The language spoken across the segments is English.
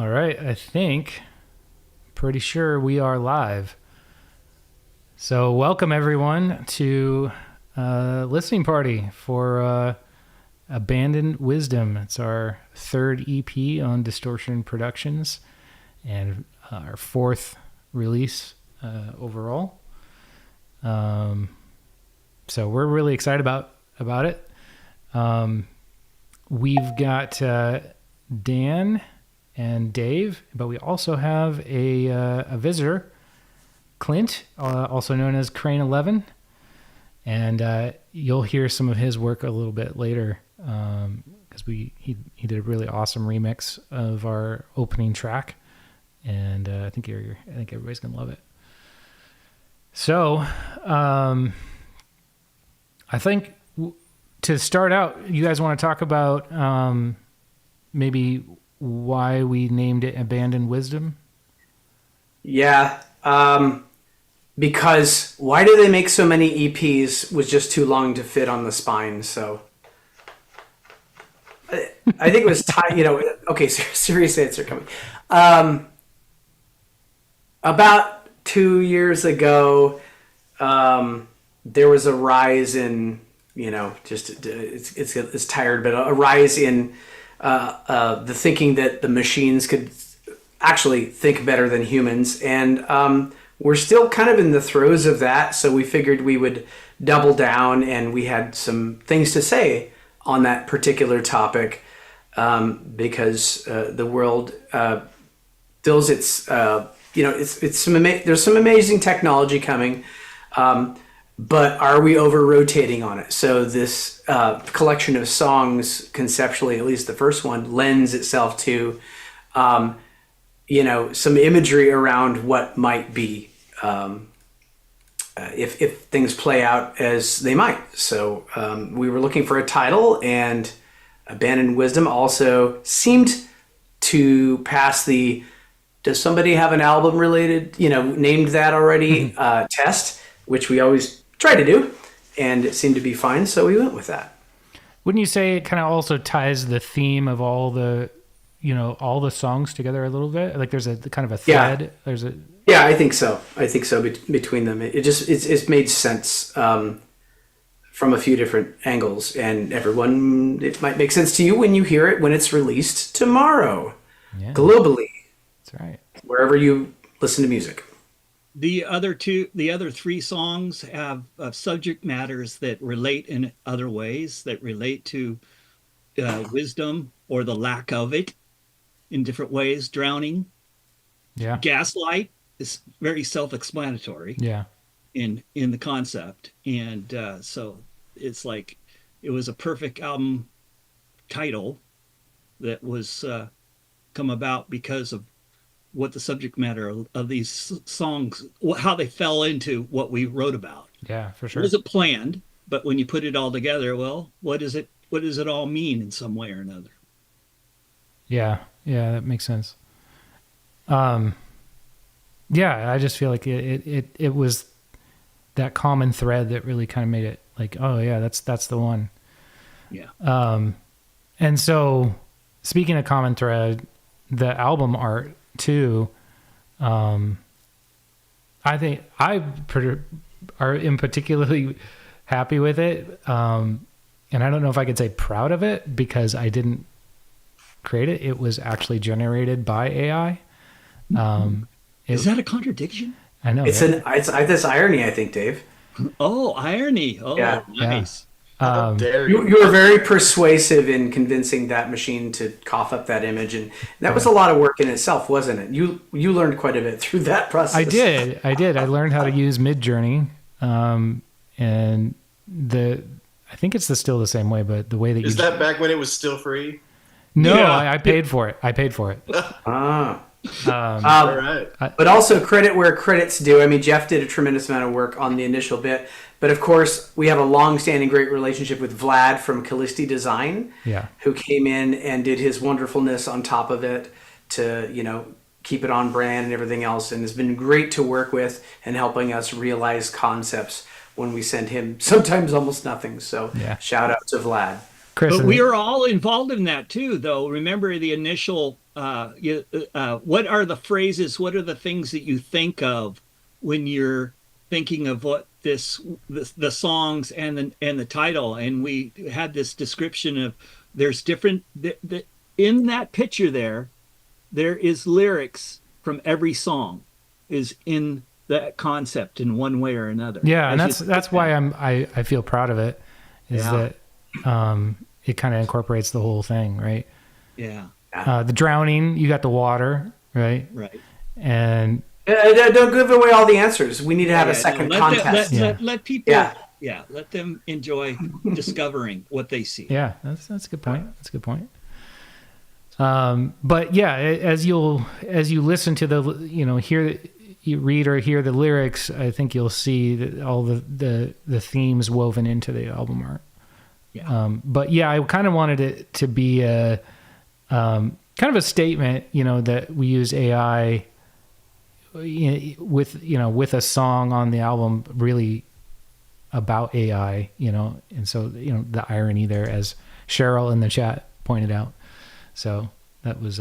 All right, pretty sure we are live. So welcome everyone to listening party for Abandoned Wisdom. It's our third EP on Distortion Productions and our fourth release overall. So we're really excited about it. We've got Dan and Dave, but we also have a visitor, Clint, also known as Crane11, and you'll hear some of his work a little bit later because he did a really awesome remix of our opening track, and I think everybody's gonna love it. So I think to start out, you guys want to talk about maybe why we named it Abandoned Wisdom? Yeah, because why do they make so many EPs was just too long to fit on the spine. So I think it was time, okay, serious answer coming. About 2 years ago, there was a rise in, it's tired, but a rise in the thinking that the machines could actually think better than humans. And we're still kind of in the throes of that. So we figured we would double down, and we had some things to say on that particular topic because the world feels there's some amazing technology coming. But are we over-rotating on it? So this collection of songs, conceptually, at least the first one, lends itself to, some imagery around what might be if things play out as they might. So we were looking for a title, and Abandoned Wisdom also seemed to pass the does somebody have an album related, named that already test, which we always try to do, and it seemed to be fine, so we went with that. Wouldn't you say it kind of also ties the theme of all the songs together a little bit? Like there's a kind of a thread. Yeah, I think so. Between them, it's made sense from a few different angles, and it might make sense to you when you hear it when it's released tomorrow, globally. That's right. Wherever you listen to music. The other three songs have subject matters that relate in other ways, that relate to wisdom or the lack of it in different ways. Drowning. Yeah. Gaslight is very self-explanatory. Yeah. In the concept. And so it's like it was a perfect album title that was come about because of what the subject matter of these songs, how they fell into what we wrote about. Yeah, for sure. It wasn't planned, but when you put it all together, well, what does it all mean in some way or another? Yeah, that makes sense. Yeah, I just feel like it was that common thread that really kind of made it like, oh yeah, that's the one. Yeah. And so speaking of common thread, the album art too, I think am particularly happy with it, and I don't know if I could say proud of it because I didn't create it. It was actually generated by AI. Is that a contradiction? I know it's this irony, I think, Dave. Oh, irony! Oh, yeah. Nice. How dare you? You were very persuasive in convincing that machine to cough up that image, and that was a lot of work in itself, wasn't it? You learned quite a bit through that process. I did. I learned how to use Midjourney, and I think it's still the same way, but the way that is that back when it was still free? No, yeah. I paid for it. All right. But also credit where credit's due. I mean, Geoff did a tremendous amount of work on the initial bit. But of course, we have a long-standing great relationship with Vlad from Callisti Design, who came in and did his wonderfulness on top of it to, keep it on brand and everything else. And it's been great to work with and helping us realize concepts when we send him sometimes almost nothing. So shout out to Vlad. Chris, but we are all involved in that too, though. Remember the initial what are the phrases? What are the things that you think of when you're thinking of what the songs and the title? And we had this description of there's different in that picture there is lyrics from every song is in that concept in one way or another. Yeah, and that's why I feel proud of it, is that it kind of incorporates the whole thing, right? Yeah. The drowning, you got the water, right? Right. And don't give away all the answers. We need to have a second contest. Let people, let them enjoy discovering what they see. Yeah, that's a good point. That's a good point. But yeah, as you listen to you read or hear the lyrics, I think you'll see that all the themes woven into the album art. Yeah. But yeah, I kind of wanted it to be a kind of a statement, that we use AI with a song on the album really about AI, and so the irony there, as Cheryl in the chat pointed out. So that was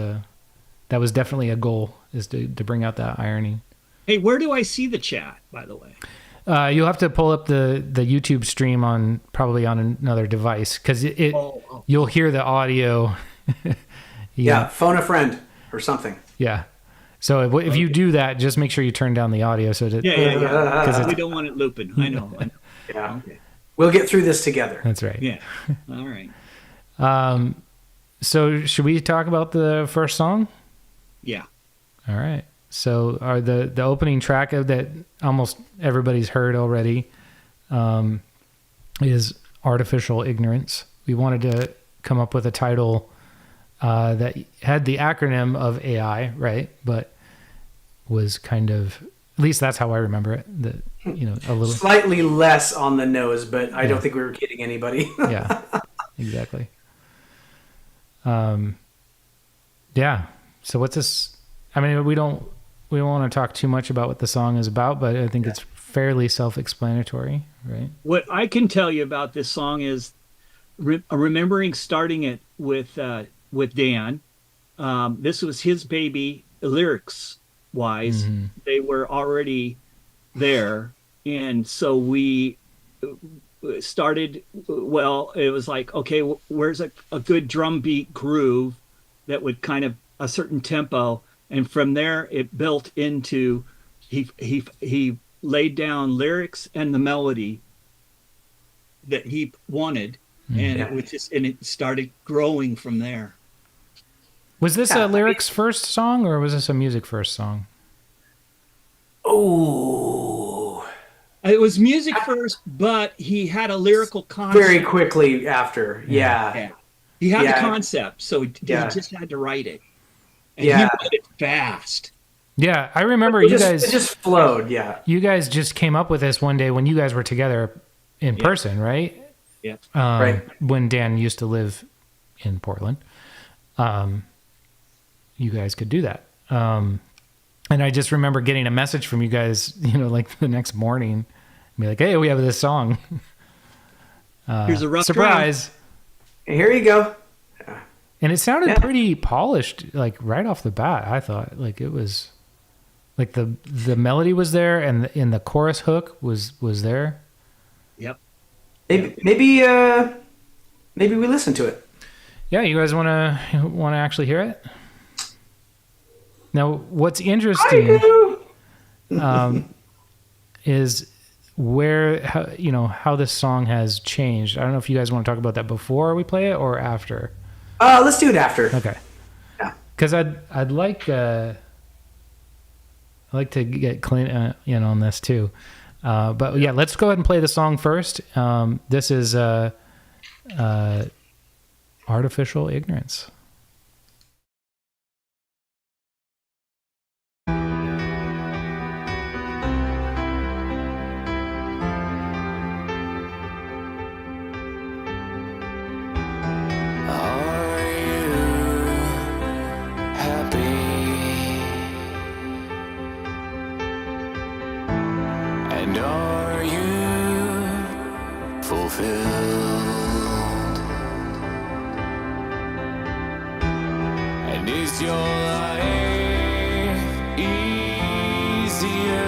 definitely a goal, is to bring out that irony. Hey, where do I see the chat, by the way? You'll have to pull up the YouTube stream probably on another device, because you'll hear the audio. Phone a friend or something. Yeah. So if you do that, just make sure you turn down the audio so that because we don't want it looping. I know. Yeah. Okay. We'll get through this together. That's right. Yeah. All right. So should we talk about the first song? Yeah. All right. So the opening track of that almost everybody's heard already is Artificial Ignorance. We wanted to come up with a title that had the acronym of AI, right? But was kind of, at least that's how I remember it, a little slightly less on the nose, but I don't think we were kidding anybody. Yeah, exactly. Yeah. So what's this? I mean, we don't want to talk too much about what the song is about, but I think it's fairly self-explanatory, right? What I can tell you about this song is remembering starting it with Dan. This was his baby, lyrics wise. Mm-hmm. They were already there, and so we started. Well, it was like, okay, where's a good drum beat groove that would kind of a certain tempo. And from there, it built into he laid down lyrics and the melody that he wanted, and it started growing from there. Was this a lyrics first song, or was this a music first song? Oh, it was music first, but he had a lyrical concept very quickly after. Yeah. He had the concept, so he just had to write it. And he wrote it fast. Yeah, I remember it just flowed, yeah. You guys just came up with this one day when you guys were together in person, right? Yeah. Right. When Dan used to live in Portland. You guys could do that. And I just remember getting a message from you guys, like the next morning, and be like, hey, we have this song. Here's a rough surprise. Here you go. And it sounded pretty polished, like right off the bat. I thought, like, it was, like the melody was there, and the chorus hook was there. Yep. Maybe we listen to it. Yeah, you guys want to actually hear it? Now, what's interesting is how this song has changed. I don't know if you guys want to talk about that before we play it or after. Let's do it after. Okay. Yeah. Because I'd like to get Clint in on this too. But yeah, let's go ahead and play the song first. This is Artificial Ignorance. And is your life easier?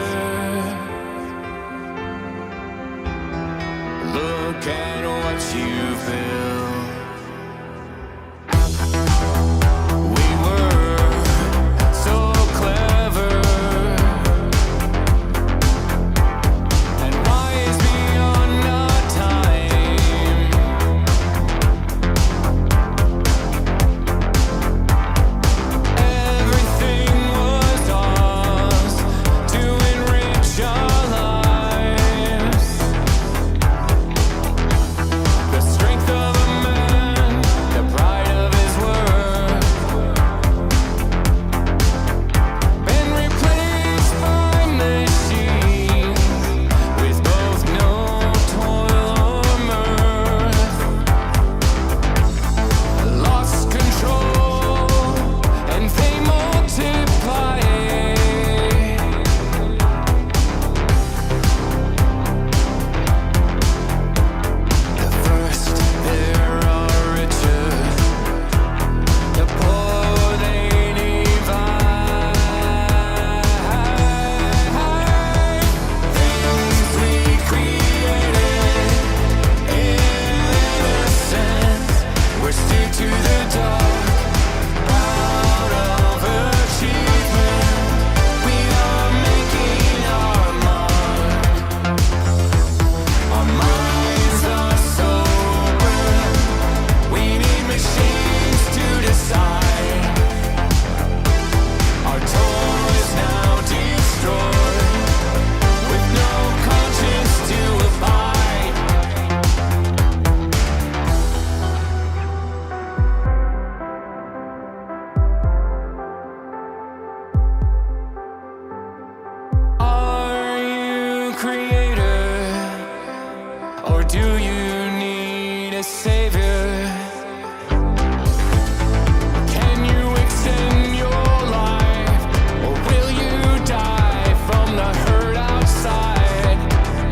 Look at what you've built. We were so clever, and wise beyond our time. Everything was ours to enrich our lives. The strength of a man, the pride of his work, been replaced by machines with both no toil or mirth. Lost control and they multiply. The first there are riches, the poor they divide. Things we created in innocence, we're still to the dark, proud of achievement. We are making our mark. Our minds are sober. We need machines to decide. Our toys now destroyed, with no conscience to abide. Are you creator, or do you need a savior? Can you extend your life, or will you die from the hurt outside?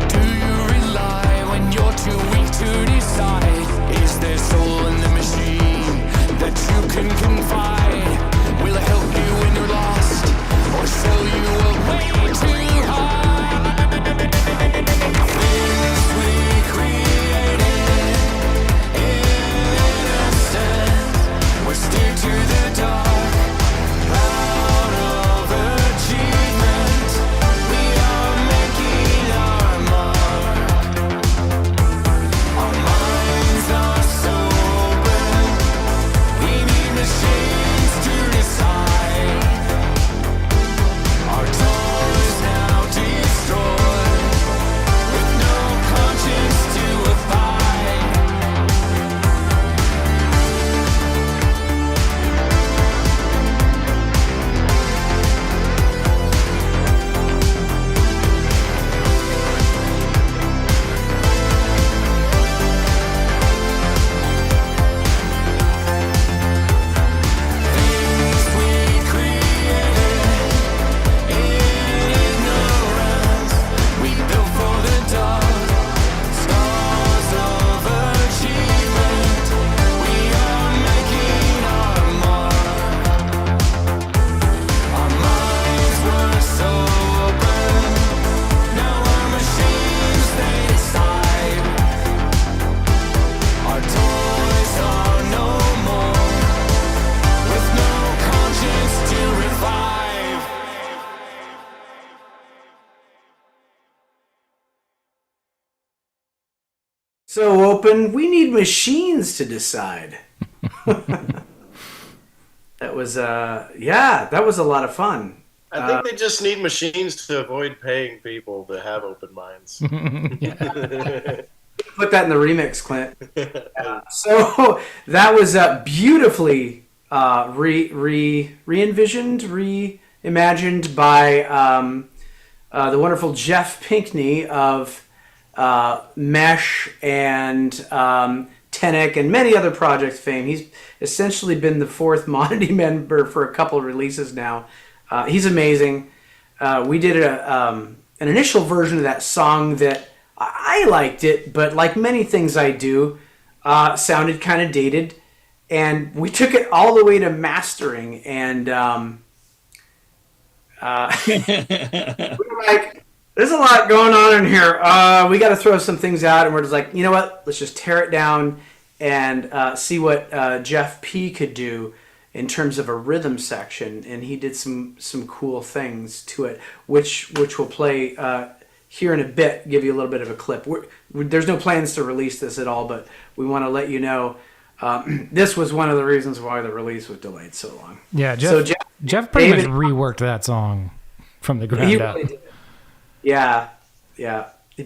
Do you rely when you're too weak to decide? Is there soul in the machine that you can confide? Will it help you when you're lost, or sell you away too high? Things we created in innocence, we're steered to the dark, proud of achievement. We are making our mark. Our minds are sober. We need machines to decide. Our toys now destroyed, with no conscience to abide. Things we created in ignorance, we built for the dark, stars of achievement. We are making our mark. Our minds were sober, now our machines they decide. Our toys are no more, with no conscience to revive. So open. We need machines to decide. That was that was a lot of fun. I think they just need machines to avoid paying people to have open minds. Put that in the remix, Clint. So that was beautifully re-envisioned, reimagined by the wonderful Geoff Pinckney of Mesh and Tenek and many other project fame. He's essentially been the fourth Monody member for a couple of releases now. He's amazing. We did an initial version of that song that I liked it, but like many things I do, sounded kind of dated. and we took it all the way to mastering, and we were like, there's a lot going on in here. We got to throw some things out, and we're just like, you know what? Let's just tear it down and see what Geoff P could do in terms of a rhythm section, and he did some cool things to it, which we'll play here in a bit. Give you a little bit of a clip. There's no plans to release this at all, but we want to let you know this was one of the reasons why the release was delayed so long. Yeah, Geoff pretty much reworked that song from the ground up. Really did. Yeah.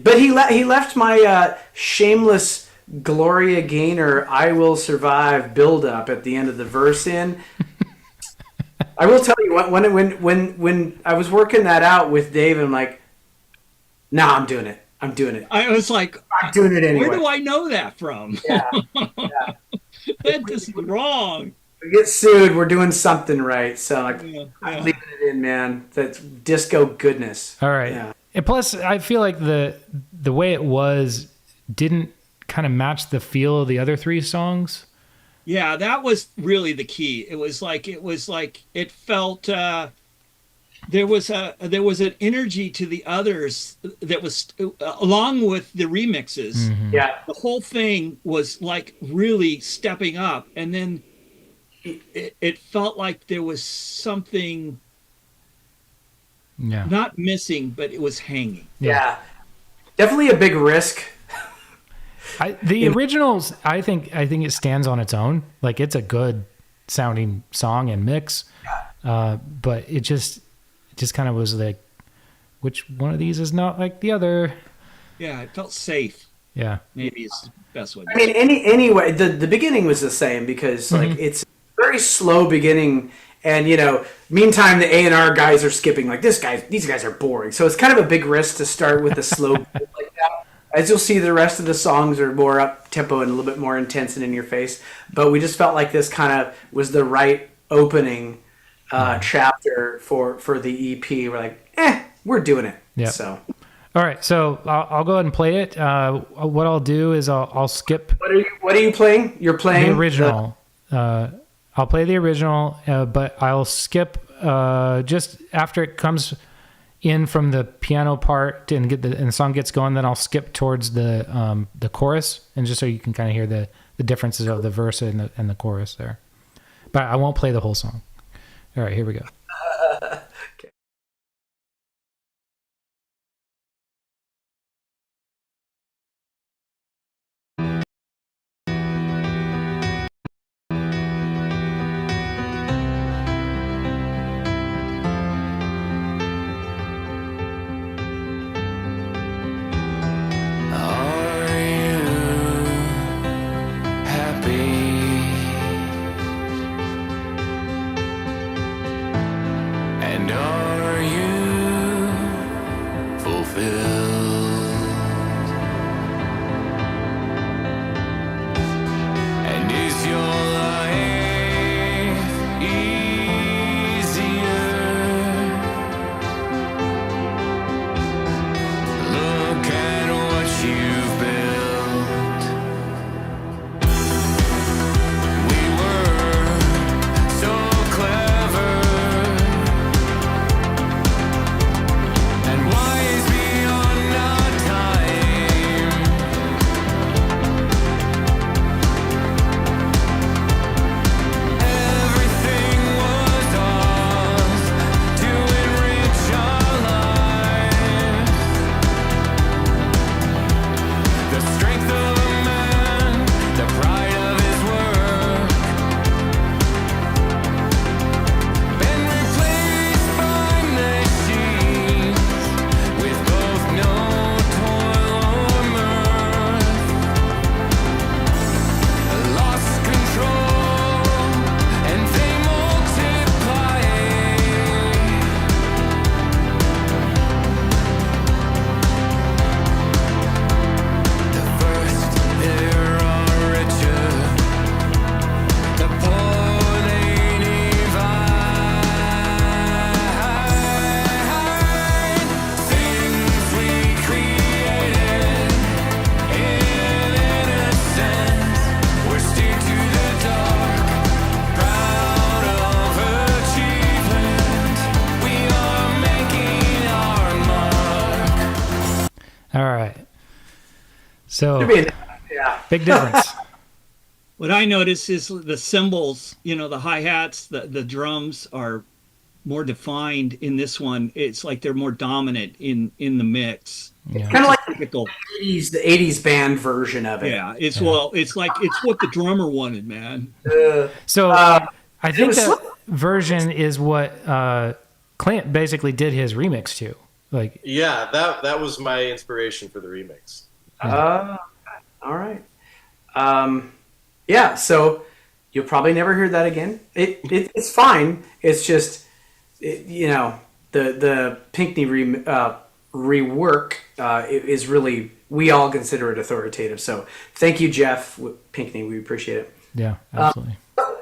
But he left my shameless Gloria Gaynor "I Will Survive" build up at the end of the verse in. I will tell you, when I was working that out with Dave, I'm like, nah, I'm doing it. I was like, I'm doing it anyway. Where do I know that from? Yeah. That is wrong. We get sued, we're doing something right. So I'm leaving it in, man. That's disco goodness. All right. Yeah. And plus, I feel like the way it was didn't kind of match the feel of the other three songs. Yeah, that was really the key. It was like it felt there was an energy to the others that was along with the remixes. Mm-hmm. Yeah, the whole thing was like really stepping up, and then it felt like there was something. Yeah. Not missing, but it was hanging. Yeah. Definitely a big risk. The originals, I think it stands on its own. Like, it's a good sounding song and mix. But it just kind of was like, which one of these is not like the other? Yeah, it felt safe. Yeah. Maybe it's the best way. I mean, anyway, the beginning was the same because like it's very slow beginning. And, meantime, the A&R guys are skipping like these guys are boring. So it's kind of a big risk to start with a slow beat like that. As you'll see, the rest of the songs are more up tempo and a little bit more intense and in your face. But we just felt like this kind of was the right opening chapter for the EP. We're like, we're doing it. Yeah. So. All right, so I'll go ahead and play it. What I'll do is I'll skip. What are you playing? You're playing the original. I'll play the original, but I'll skip just after it comes in from the piano part and the song gets going. Then I'll skip towards the chorus, and just so you can kind of hear the differences of the verse and the chorus there. But I won't play the whole song. All right, here we go. Okay. And So Yeah. big difference. What I notice is the cymbals, the hi-hats, the drums are more defined in this one. It's like they're more dominant in the mix. It's kind of like typical. the 80s band version of it. Yeah, it's what the drummer wanted, man. So I think that was version is what Clint basically did his remix to. Like, Yeah, that was my inspiration for the remix. All right. Yeah, so you'll probably never hear that again. It's fine. It's just, the Pinckney rework is really, we all consider it authoritative. So thank you, Geoff Pinckney. We appreciate it. yeah, absolutely.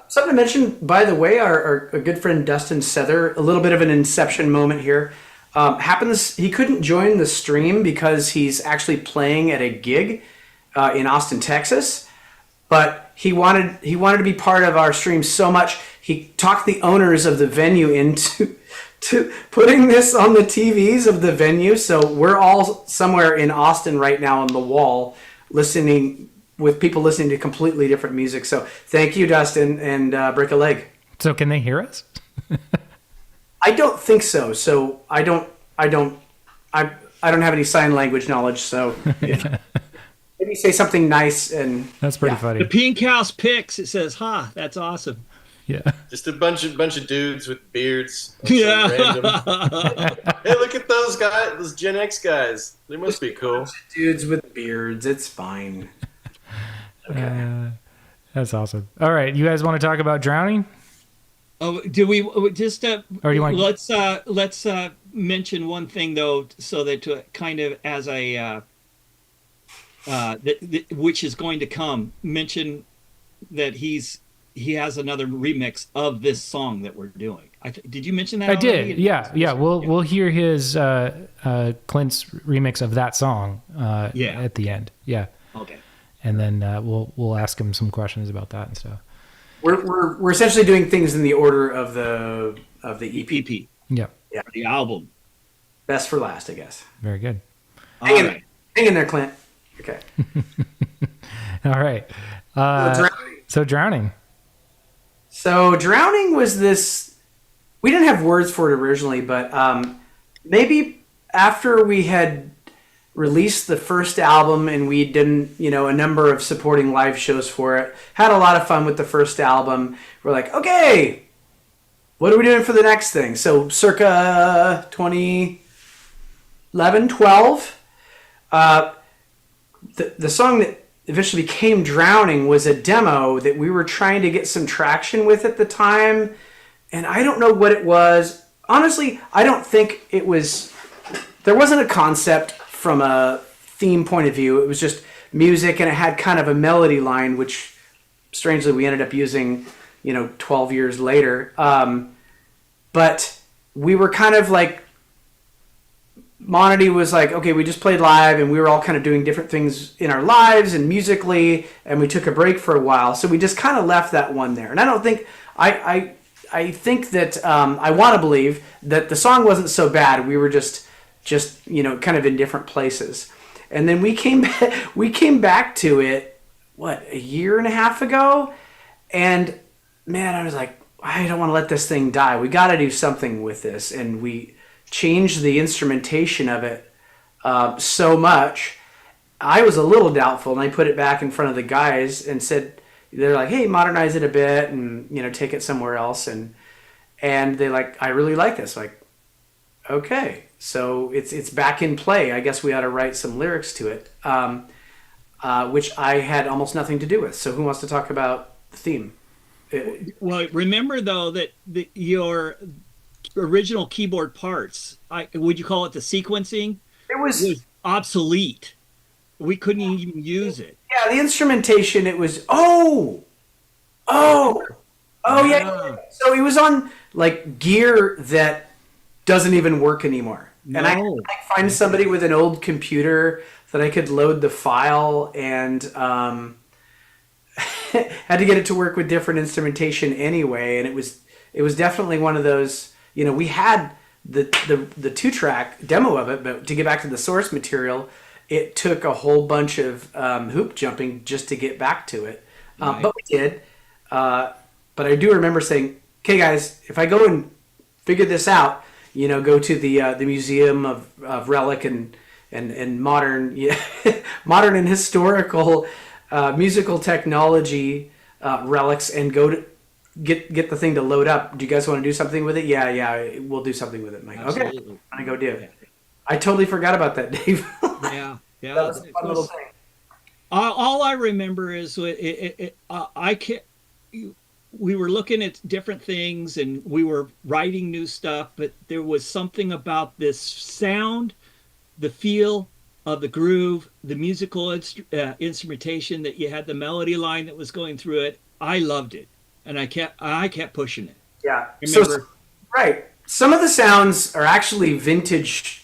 Something to mention, by the way, our good friend Dustin Sether, a little bit of an inception moment here. He couldn't join the stream because he's actually playing at a gig in Austin, Texas. But he wanted to be part of our stream so much, he talked the owners of the venue into to putting this on the TVs of the venue. So we're all somewhere in Austin right now on the wall listening, with people listening to completely different music. So thank you, Dustin, and break a leg. So can they hear us? I don't think so. So I don't have any sign language knowledge. So maybe say something nice, and That's pretty funny. The Pink House picks. It says, "Ha, that's awesome." Yeah. Just a bunch of dudes with beards. Yeah. Hey, look at those guys, those Gen X guys. They must be cool. Dudes with beards. It's fine. Okay. That's awesome. All right, you guys want to talk about drowning? Oh, do we just? Or do you want? Let's mention one thing though, so that to kind of as a which is going to come. Mention that he has another remix of this song that we're doing. Did you mention that? I already? did. Yeah. We'll hear his Clint's remix of that song. At the end. Yeah. Okay. And then we'll ask him some questions about that and stuff. We're essentially doing things in the order of the EP. Yeah. Yeah. The album. Best for last, I guess. Very good. Hang in there, Clint. Okay. All right. So drowning. So drowning was this. We didn't have words for it originally, but maybe after we had released the first album and we done a number of supporting live shows for it, had a lot of fun with the first album. We're like, okay, what are we doing for the next thing? So circa 2011, 12, the song that eventually became Drowning was a demo that we were trying to get some traction with at the time. And I don't know what it was. Honestly, I don't think it was... There wasn't a concept from a theme point of view. It was just music, and it had kind of a melody line, which strangely we ended up using, 12 years later. But we were kind of like... Monody was like, okay, we just played live, and we were all kind of doing different things in our lives and musically, and we took a break for a while. So we just kind of left that one there. And I don't think... I think that I want to believe that the song wasn't so bad. We were just kind of in different places. And then we came back to it, a year and a half ago? And man, I was like, I don't want to let this thing die. We got to do something with this. And we changed the instrumentation of it so much. I was a little doubtful, and I put it back in front of the guys and said, they're like, hey, modernize it a bit and, take it somewhere else. And they like, I really like this. Like, okay, so it's back in play. I guess we ought to write some lyrics to it, which I had almost nothing to do with. So who wants to talk about the theme? Well, remember though that your original keyboard parts, would you call it the sequencing? It was obsolete. We couldn't even use it. Yeah, the instrumentation, it was, yeah. So it was on like gear that doesn't even work anymore. No. And I had to find somebody with an old computer that I could load the file, and had to get it to work with different instrumentation anyway. And it was definitely one of those, we had the 2-track demo of it, but to get back to the source material, it took a whole bunch of hoop jumping just to get back to it. Right. But we did. But I do remember saying, okay, guys, if I go and figure this out, go to the Museum of Relic and modern, modern and historical musical technology relics, and go to get the thing to load up. Do you guys want to do something with it? Yeah, we'll do something with it. I'm like, okay, I'm gonna go do it. I totally forgot about that, Dave. Yeah. That was a fun little thing. All I remember is we were looking at different things and we were writing new stuff, but there was something about this sound, the feel of the groove, the musical instrumentation, that you had the melody line that was going through it. I loved it, and I kept pushing it. Yeah. Remember? Right. Some of the sounds are actually vintage.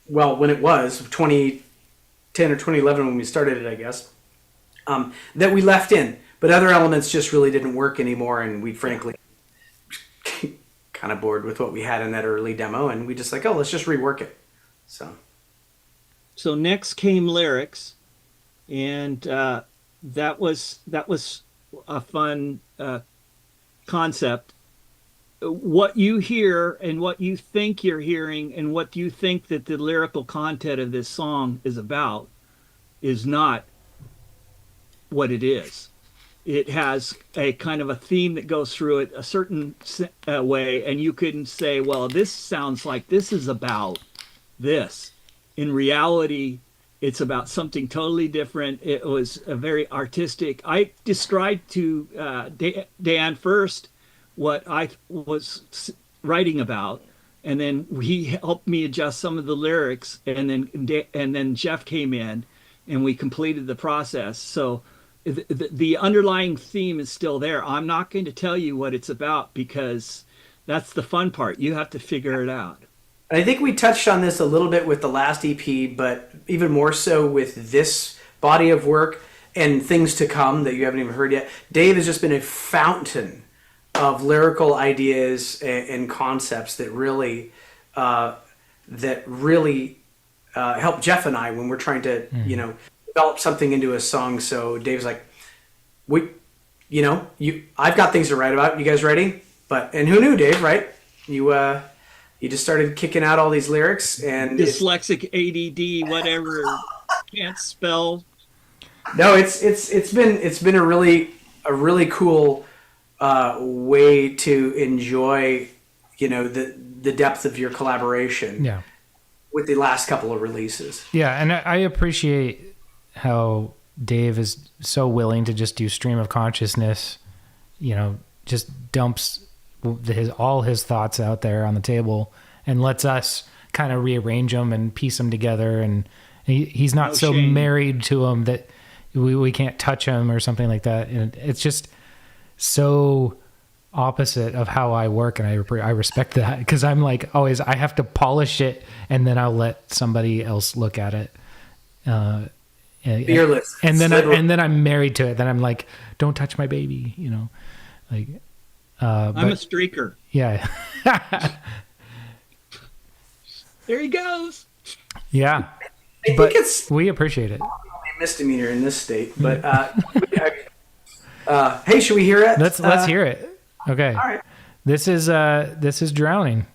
Well, when it was 2010 or 2011 when we started it, I guess, that we left in. But other elements just really didn't work anymore, and we frankly kind of bored with what we had in that early demo, and we just like, oh, let's just rework it. So next came lyrics, and that was a fun concept. What you hear and what you think you're hearing and what you think that the lyrical content of this song is about is not what it is. It has a kind of a theme that goes through it a certain way, and you can say, well, this sounds like this is about this. In reality, it's about something totally different. It was a very artistic. I described to Dan first what I was writing about, and then he helped me adjust some of the lyrics, and then Geoff came in, and we completed the process. So the underlying theme is still there. I'm not going to tell you what it's about because that's the fun part. You have to figure it out. I think we touched on this a little bit with the last EP, but even more so with this body of work and things to come that you haven't even heard yet. Dave has just been a fountain of lyrical ideas and concepts that really help Geoff and I when we're trying to, develop something into a song. So Dave's like, I've got things to write about. You guys ready? And who knew, Dave, right? You just started kicking out all these lyrics, and dyslexic, ADD, whatever, can't spell. No, it's been a really cool way to enjoy, the depth of your collaboration. Yeah. With the last couple of releases. Yeah, and I appreciate how Dave is so willing to just do stream of consciousness, just dumps all his thoughts out there on the table and lets us kind of rearrange them and piece them together. And he's not so married to them that we can't touch him or something like that. And it's just so opposite of how I work, and I respect that, because I'm like always I have to polish it and then I'll let somebody else look at it. Fearless. And then I'm married to it. Then I'm like, don't touch my baby, like. I'm a streaker. Yeah. There he goes. Yeah. I think we appreciate it. A misdemeanor in this state, but hey, should we hear it? Let's hear it. Okay. All right. This is Drowning.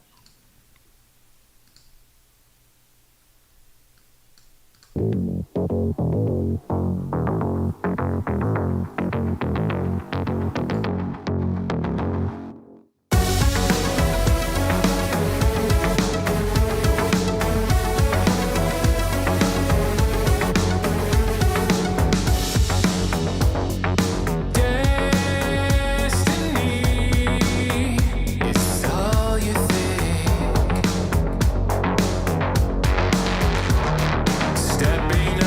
Stepping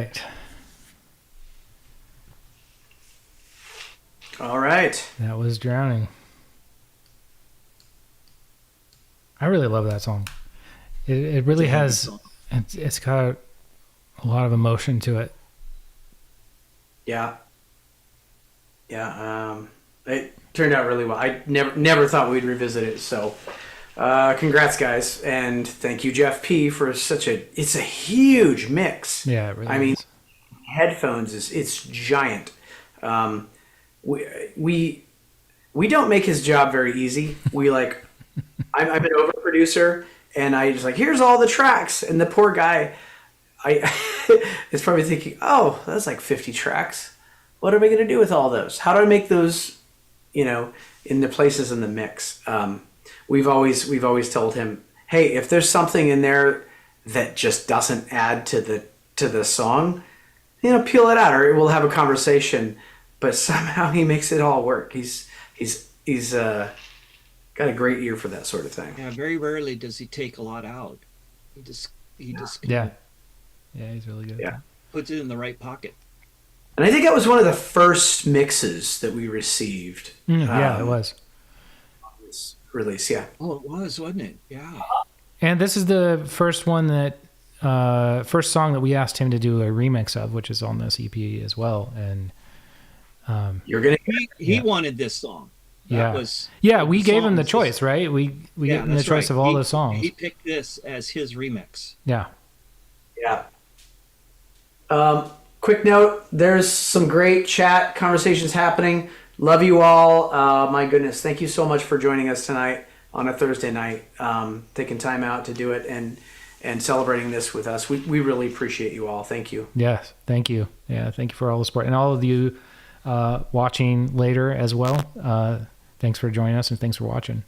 right. All right. That was Drowning. I really love that song. It really has, it's got a lot of emotion to it. Yeah. Yeah. It turned out really well. I never thought we'd revisit it. So, congrats, guys. And thank you, Geoff P., for it's a huge mix. Yeah, it really I mean, is. headphones it's giant. We don't make his job very easy. We like, I'm an overproducer, and I just like, here's all the tracks, and the poor guy, is probably thinking, oh, that's like 50 tracks. What am I going to do with all those? How do I make those, into places in the mix? We've always told him, hey, if there's something in there that just doesn't add to the song, peel it out, or we'll have a conversation. But somehow he makes it all work. He's got a great ear for that sort of thing. Yeah, very rarely does he take a lot out. He just Yeah, he's really good. Yeah, puts it in the right pocket. and I think that was one of the first mixes that we received. Yeah, it was. This release, yeah. Oh, it was, wasn't it? Yeah. And this is the first one that first song that we asked him to do a remix of, which is on this EP as well. And You're gonna. He wanted this song. We gave him the choice, right? We gave him the choice of all the songs. He picked this as his remix. Yeah. Yeah. Quick note: there's some great chat conversations happening. Love you all. My goodness, thank you so much for joining us tonight on a Thursday night, taking time out to do it and celebrating this with us. We really appreciate you all. Thank you. Yes, thank you. Yeah, thank you for all the support, and all of you watching later as well. Thanks for joining us, and thanks for watching.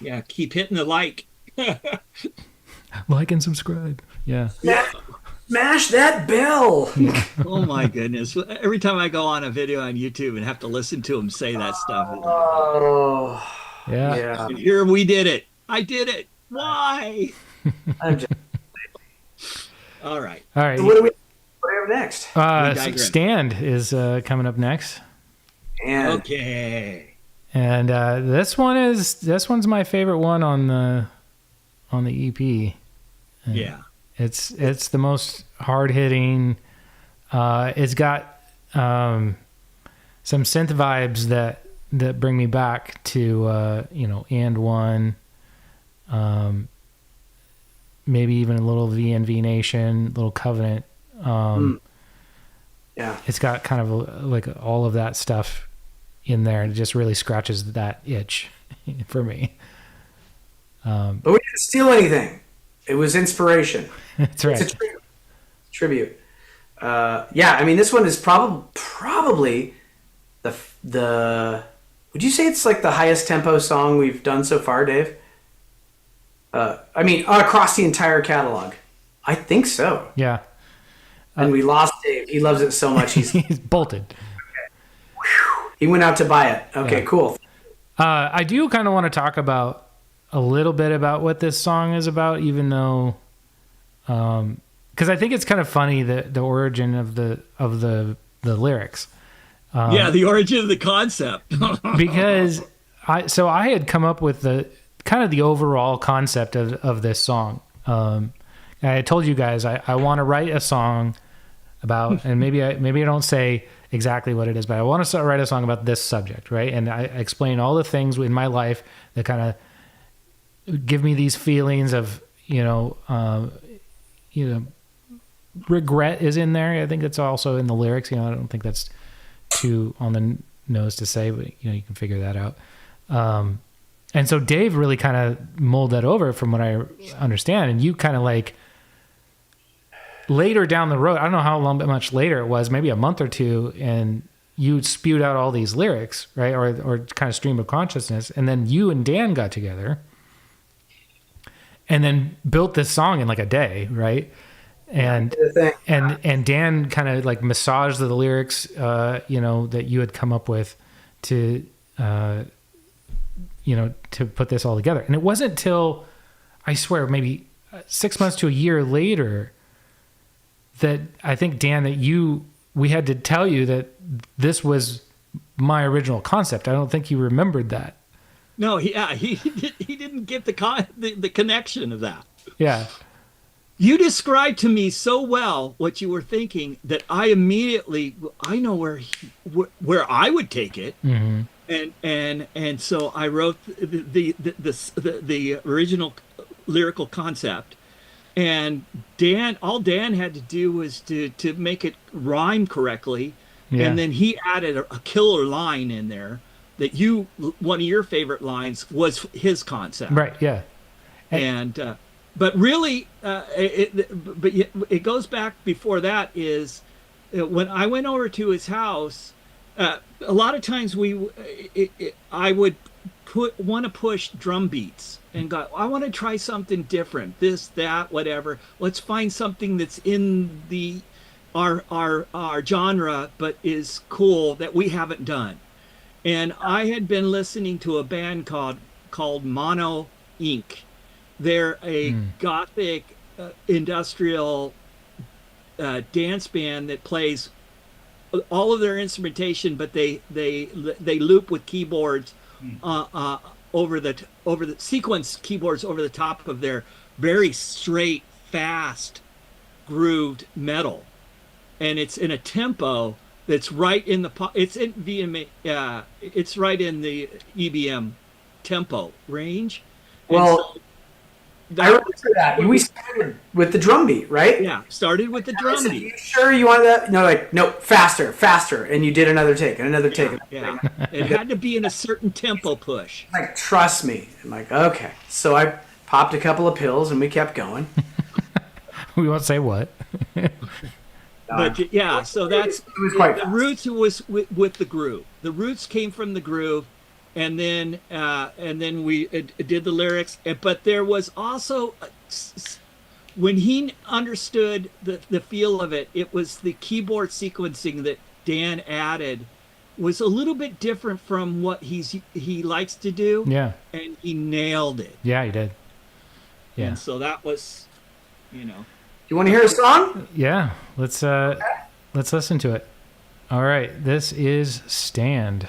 Yeah, keep hitting the like. Like and subscribe. Yeah. Smash that bell. Oh my goodness. Every time I go on a video on YouTube and have to listen to him say that stuff. Oh. Yeah. And here we did it. I did it. Why? I'm just... All right. So what do we have next? Stand is coming up next. And okay. And this one's my favorite one on the EP. And yeah. It's the most hard hitting. It's got some synth vibes that bring me back to And One. Maybe even a little VNV Nation, little Covenant. Yeah. It's got kind of like all of that stuff in there, and it just really scratches that itch for me. But we didn't steal anything. It was inspiration. That's right. It's a tribute. I mean, this one is probably the. Would you say it's like the highest tempo song we've done so far, Dave? I mean, across the entire catalog. I think so. Yeah. And we lost Dave. He loves it so much. He's bolted. Okay. He went out to buy it. Okay, yeah. Cool. I do kind of want to talk about a little bit about what this song is about, even though, because I think it's kind of funny the origin of the lyrics. The origin of the concept. Because I had come up with the kind of the overall concept of this song. I told you guys I want to write a song about, and maybe I don't say exactly what it is, but I want to write a song about this subject, right? And I explain all the things in my life that kind of give me these feelings of regret is in there. I think it's also in the lyrics. I don't think that's too on the nose to say, but you can figure that out. And so Dave really kind of mulled that over from what I understand, and you kind of like later down the road, I don't know how much later it was, maybe a month or two, and you spewed out all these lyrics, right? Or kind of stream of consciousness. And then you and Dan got together and then built this song in like a day, right? And Dan kind of like massaged the lyrics, that you had come up with to put this all together. And it wasn't till, I swear, maybe 6 months to a year later that I think, Dan, that we had to tell you that this was my original concept. I don't think you remembered that. No, he didn't get the connection of that. Yeah. You described to me so well what you were thinking that I know where I would take it, and so I wrote the original lyrical concept, and all Dan had to do was to make it rhyme correctly, and then he added a killer line in there that one of your favorite lines was his concept, right? Yeah, but really, it goes back before that. Is when I went over to his house, a lot of times I would want to push drum beats and go, I want to try something different, this, that, whatever. Let's find something that's in our genre, but is cool that we haven't done. And I had been listening to a band called Mono Inc. They're a gothic industrial dance band that plays all of their instrumentation, but they loop with keyboards over the sequence keyboards over the top of their very straight, fast, grooved metal, and it's in a tempo that's right in it's right in the EBM tempo range. Well, I remember that. We started with the drum beat, right? Yeah, started with the drum beat. You sure you wanted that? No, faster. And you did another take and another take. Yeah. It had to be in a certain tempo push. Like, trust me. I'm like, okay. So I popped a couple of pills and we kept going. We won't say what. But yeah, so that's the roots was with the groove. The roots came from the groove. And then we did the lyrics. But there was also, when he understood the feel of it, it was the keyboard sequencing that Dan added was a little bit different from what he likes to do. Yeah. And he nailed it. Yeah, he did. Yeah. And so that was, You want to hear a song? Yeah. Let's listen to it. All right. This is Stand.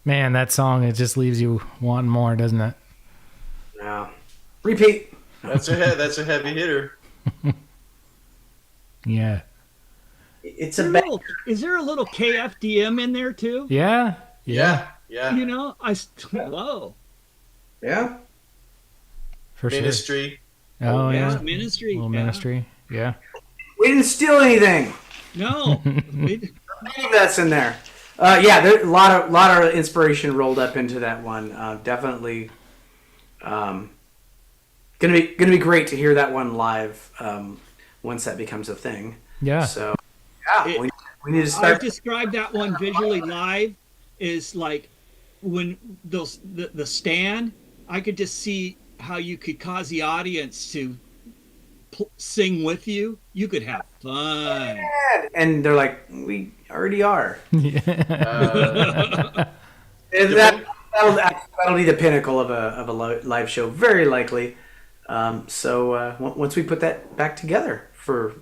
Man, that song, it just leaves you wanting more, doesn't it? Yeah. Repeat. That's a heavy hitter. Yeah. It's is there a little KFDM in there too? Yeah. Yeah. You know, whoa. Yeah. For Ministry. sure. Oh, yeah. Ministry. Little Ministry. Yeah. We didn't steal anything. No. That's in there. There's a lot of inspiration rolled up into that one. Definitely, gonna be great to hear that one live once that becomes a thing. Yeah. So we need to start. I've described that one visually live is like when the stand. I could just see how you could cause the audience to sing with you. You could have fun. And they're like, we already are. Yeah. That'll be the pinnacle of a live show, very likely. So once we put that back together for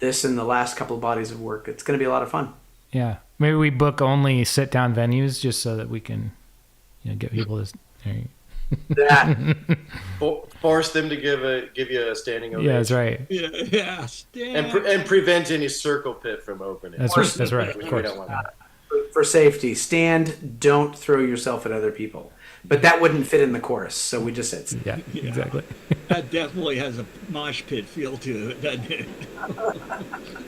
this and the last couple of bodies of work, it's going to be a lot of fun. Yeah. Maybe we book only sit-down venues just so that we can, get people to... Force them to give you a standing ovation. Yeah, that's right. Yeah. And prevent any circle pit from opening. That's right. Of course. Don't want that. For safety, stand. Don't throw yourself at other people. But that wouldn't fit in the chorus, so we just said. Yeah, exactly. That definitely has a mosh pit feel to it, doesn't it?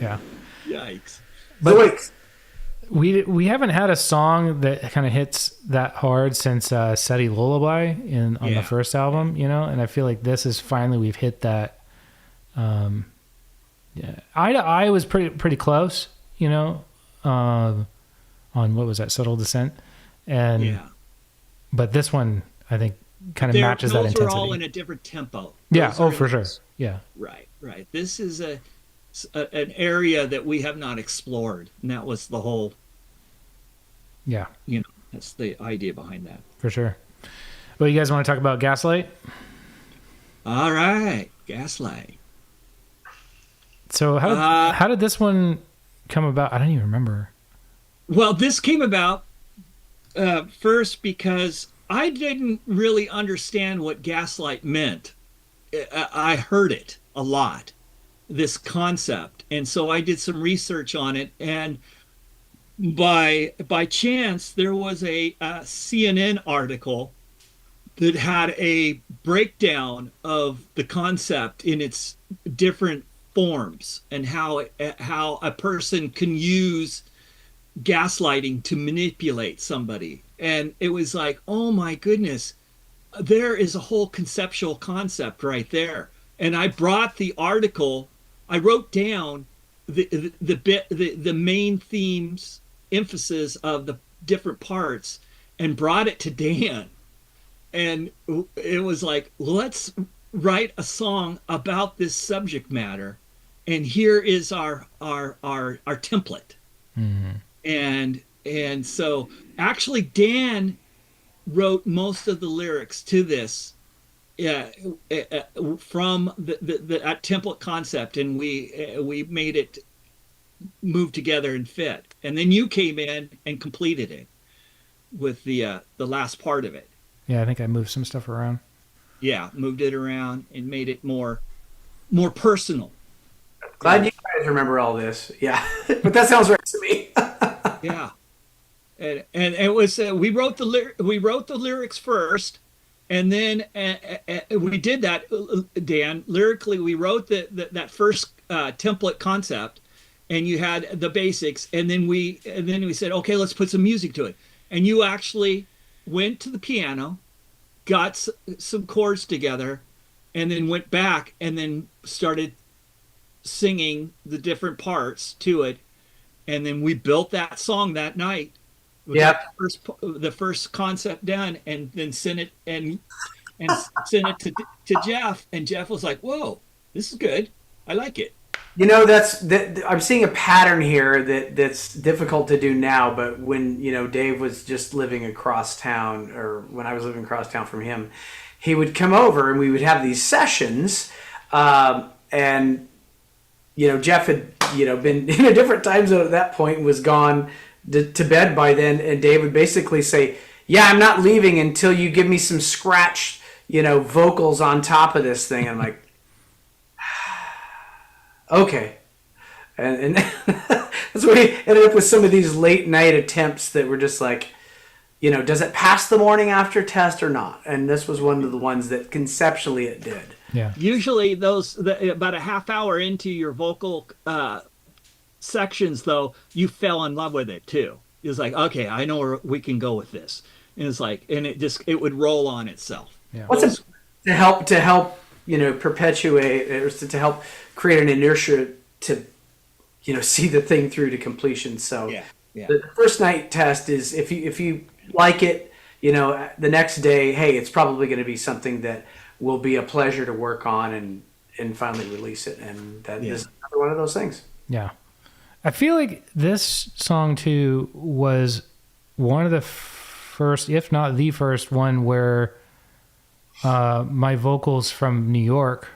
Yeah. Yikes. But we haven't had a song that kind of hits that hard since SETI Lullaby on the first album, and I feel like this is finally we've hit that. Eye to Eye was pretty close, on what was that, Subtle Descent, but this one I think kind of matches that intensity. Those are all in a different tempo. Yeah. For sure. Yeah. Right. This is an area that we have not explored, and that was the whole. Yeah. That's the idea behind that. For sure. Well, you guys want to talk about Gaslight? All right, Gaslight. So how did this one come about? I don't even remember. Well, this came about first because I didn't really understand what gaslight meant. I heard it a lot, this concept, and so I did some research on it. And by chance, there was a CNN article that had a breakdown of the concept in its different forms and how a person can use gaslighting to manipulate somebody. And it was like, oh my goodness, there is a whole conceptual concept right there. And I brought the article, I wrote down the main themes, emphasis of the different parts, and brought it to Dan. And it was like, let's write a song about this subject matter, and here is our template. Mm-hmm. And so actually Dan wrote most of the lyrics to this from that template concept, and we made it move together and fit. And then you came in and completed it with the last part of it. Yeah, I think I moved some stuff around. Yeah, moved it around and made it more personal. Glad you guys remember all this. Yeah, but that sounds right to me. Yeah, and it was we wrote the lyrics first, and then we did that. Dan, lyrically, we wrote that first template concept, and you had the basics, and then we said, okay, let's put some music to it, and you actually went to the piano, got some chords together, and then went back and then started singing the different parts to it. And then we built that song that night. Yeah. The first concept done, and then sent it sent it to Geoff. And Geoff was like, whoa, this is good. I like it. I'm seeing a pattern here that's difficult to do now, but when, Dave was just living across town, or when I was living across town from him, he would come over and we would have these sessions, and Geoff had, been in a different time zone at that point, was gone to bed by then, and Dave would basically say, "Yeah, I'm not leaving until you give me some scratch, vocals on top of this thing." I'm like, okay, and that's why we ended up with some of these late night attempts that were just like, does it pass the morning after test or not? And this was one of the ones that conceptually it did. Yeah. Usually about a half hour into your vocal sections, though, you fell in love with it too. It's like, okay, I know where we can go with this. And it's like, and it would roll on itself. Yeah. To help perpetuate, or to help create an inertia to see the thing through to completion. So the first night test is, if you like it, the next day, hey, it's probably going to be something that will be a pleasure to work on and finally release it. And that is another one of those things. Yeah. I feel like this song too was one of the first, if not the first one, where my vocals from New York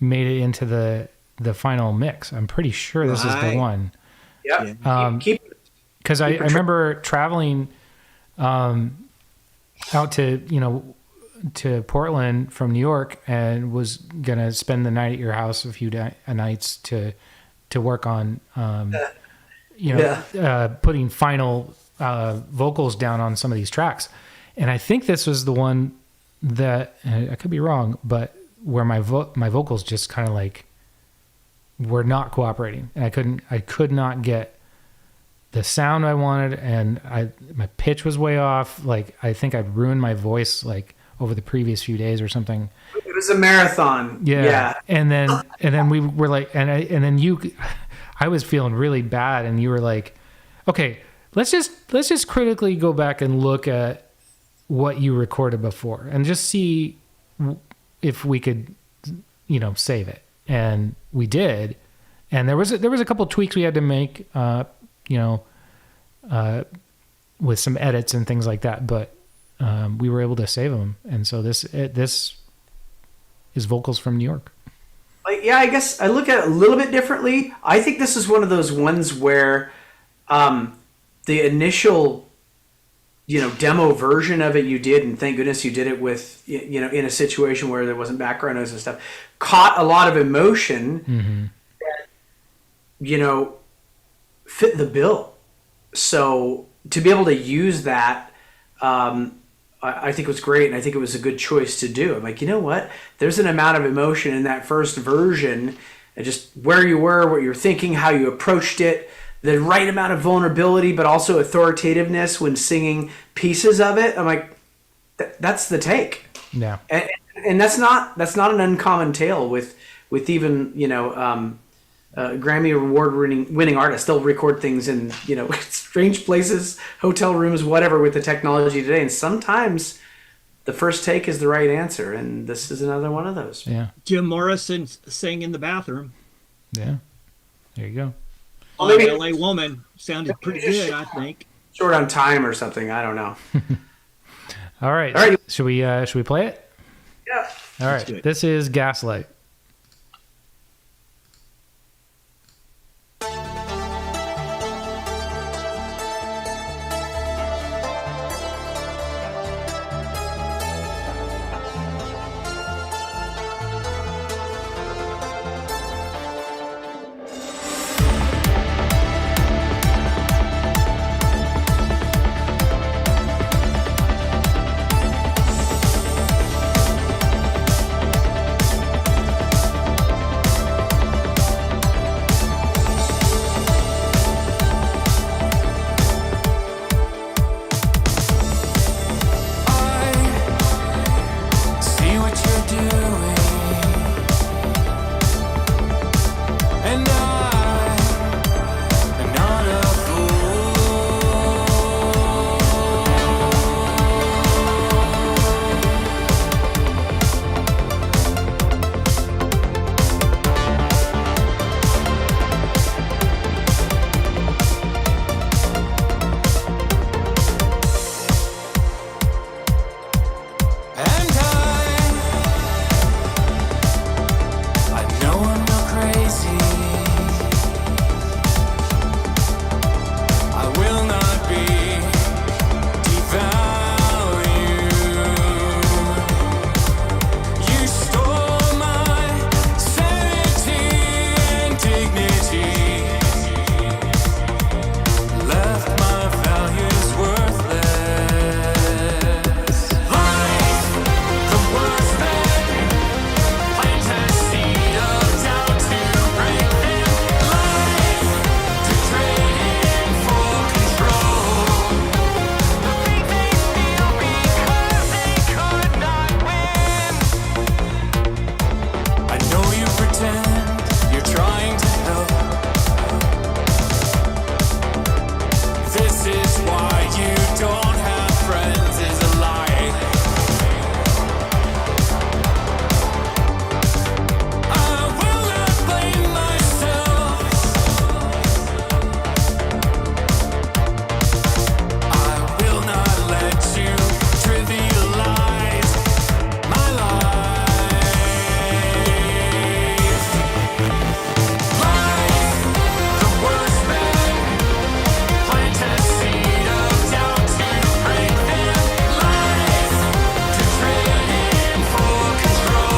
made it into the final mix. I'm pretty sure this is the one. Yeah. Because I remember traveling out to Portland from New York, and was gonna spend the night at your house a few nights to work on putting final vocals down on some of these tracks. And I think this was the one that, I could be wrong, but where my vocals just kind of like were not cooperating, and I could not get the sound I wanted, and my pitch was way off. Like, I think I'd ruined my voice like over the previous few days or something. It was a marathon. Yeah. And then we were like, I was feeling really bad, and you were like, okay, let's just critically go back and look at what you recorded before and just see if we could, save it. And we did. And there was a couple of tweaks we had to make, with some edits and things like that, but we were able to save them. And so this is vocals from New York. I guess I look at it a little bit differently. I think this is one of those ones where the initial, demo version of it you did, and thank goodness you did it with, in a situation where there wasn't background noise and stuff, caught a lot of emotion that, fit the bill. So to be able to use that, I think it was great, and I think it was a good choice to do. I'm like, you know what? There's an amount of emotion in that first version, and just where you were, what you were thinking, how you approached it, the right amount of vulnerability, but also authoritativeness when singing pieces of it. I'm like, that's the take. Yeah. And that's not an uncommon tale with even, Grammy award winning artists. They'll record things in, strange places, hotel rooms, whatever, with the technology today. And sometimes the first take is the right answer. And this is another one of those. Yeah. Jim Morrison sang in the bathroom. Yeah. There you go. Well, maybe LA Woman sounded pretty good, I think. Short on time or something. I don't know. All right. Should we play it? Yeah. All right. This is Gaslight. why you don't have friends is a lie. I will not blame myself. I will not let you trivialize my life. Life, the worst man, plant a seed of doubt to break them. Life, to trade in for control.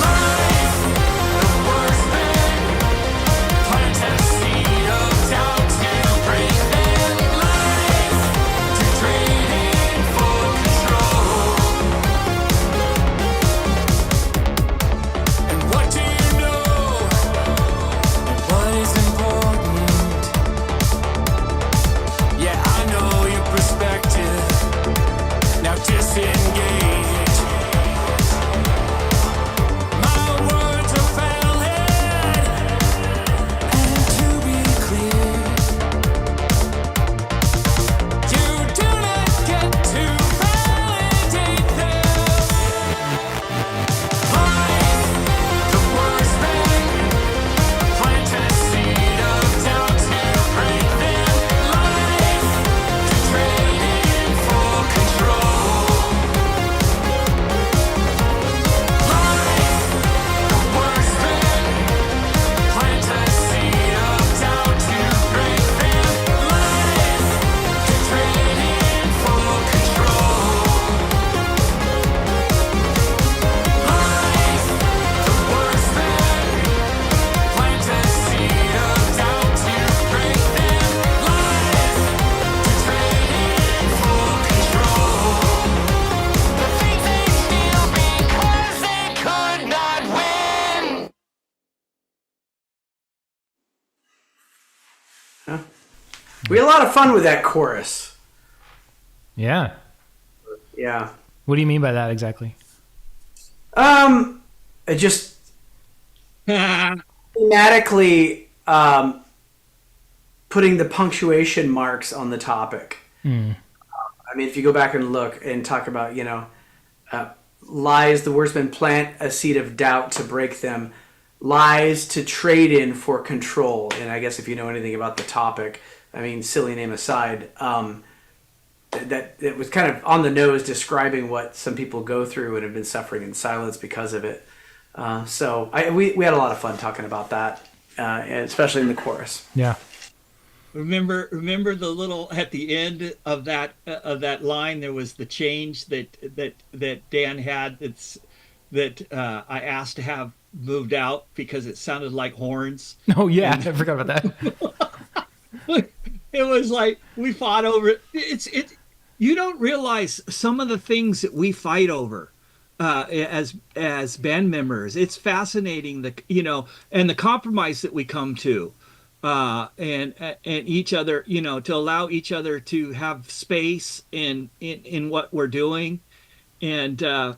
Life, the worst man, plant a seed of doubt to break them. Life, to trade in for control. And what do you know? And what is important? Yeah, I know your perspective. Now disengage. My words are valid. And to be clear, you do not get to validate them. Life, the worst man, plant a seed of doubt to break them. Life, to trade in for control. Life, the worst man, plant a seed of doubt to break them. Life, to trade in for control. Life, the worst man, plant a seed of doubt to break them. Life, to trade in for control. But they steal because they could not win. We had a lot of fun with that chorus. Yeah. Yeah. What do you mean by that exactly? It just thematically putting the punctuation marks on the topic. I mean, if you go back and look and talk about, lies, the worst men plant a seed of doubt to break them. Lies to trade in for control. And I guess if you know anything about the topic, I mean, silly name aside, that it was kind of on the nose describing what some people go through and have been suffering in silence because of it. So we had a lot of fun talking about that, especially in the chorus. Yeah. Remember the little at the end of that line, there was the change that Dan had. That I asked to have moved out because it sounded like horns. Oh yeah, I forgot about that. It was like we fought over it. You don't realize some of the things that we fight over as band members. It's fascinating, and the compromise that we come to. And each other, to allow each other to have space in what we're doing, and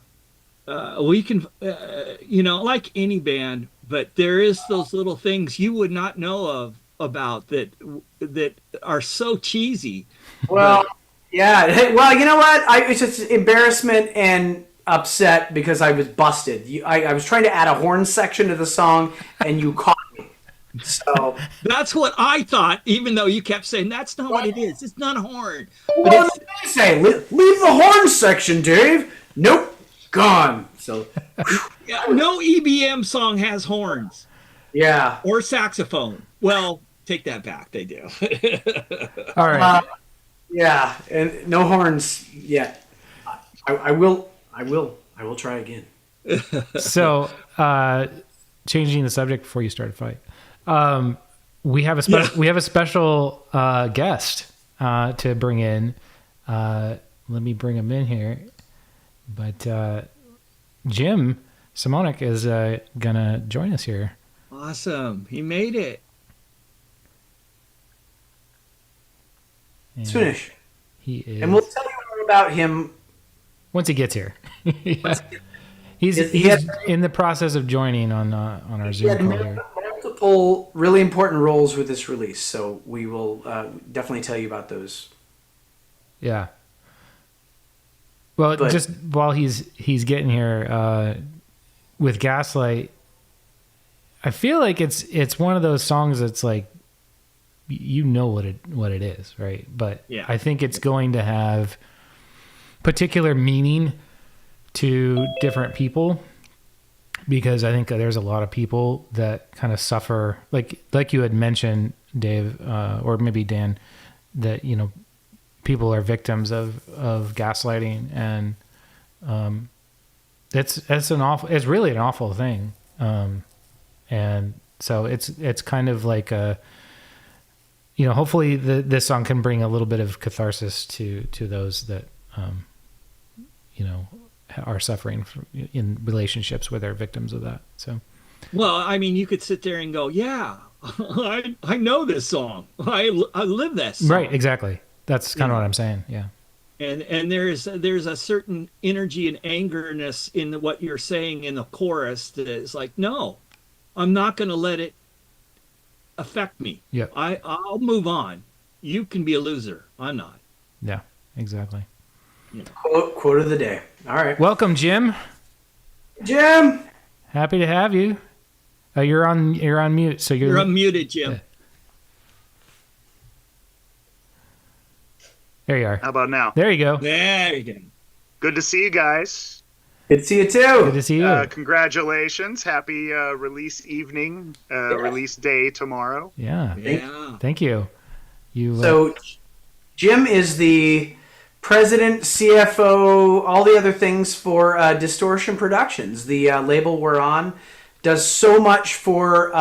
we can, like any band, but there is those little things you would not know about that are so cheesy. Well, yeah. Well, you know what? It's just embarrassment and upset because I was busted. I was trying to add a horn section to the song, and you caught me. So that's what I thought, even though you kept saying that's not what it is. It's not a horn. What did I say? Leave the horn section, Dave. Nope, gone. So no EBM song has horns. Yeah, or saxophone. Well, take that back. They do. All right. Yeah, and no horns yet. I will try again. So, changing the subject before you start a fight. We have a special guest to bring in. Let me bring him in here. But Jim Semonik is gonna join us here. Awesome! He made it. Let's finish. He is, and we'll tell you more about him once he gets here. He's in the process of joining on our Zoom call here. multiple really important roles with this release, so we will definitely tell you about those. Yeah. Well, just while he's getting here with Gaslight, I feel like it's one of those songs that's like, you know what it is, right? But yeah. I think it's going to have particular meaning to different people, because I think there's a lot of people that kind of suffer, like you had mentioned, Dave, or maybe Dan, that, you know, people are victims of gaslighting, and it's really an awful thing, and so it's kind of like a, you know, hopefully this song can bring a little bit of catharsis to those that you know, are suffering in relationships where they're victims of that. So, well, I mean, you could sit there and go, yeah, I know this song, I live that song. Right, exactly. That's kind of what I'm saying. Yeah. And there's a certain energy and angerness in what you're saying in the chorus that is like, no, I'm not going to let it affect me. Yeah. I'll move on. You can be a loser. I'm not. Yeah, exactly. Yeah. Quote of the day. All right. Welcome, Jim. Jim. Happy to have you. You're on mute, so you're unmuted, Jim. Yeah. There you are. How about now? There you go. There you go. Good to see you guys. Good to see you too. Good to see you. Congratulations. Happy release evening, release day tomorrow. Yeah. Thank you. So Jim is the president, CFO, all the other things for Distortion Productions. The label we're on does so much for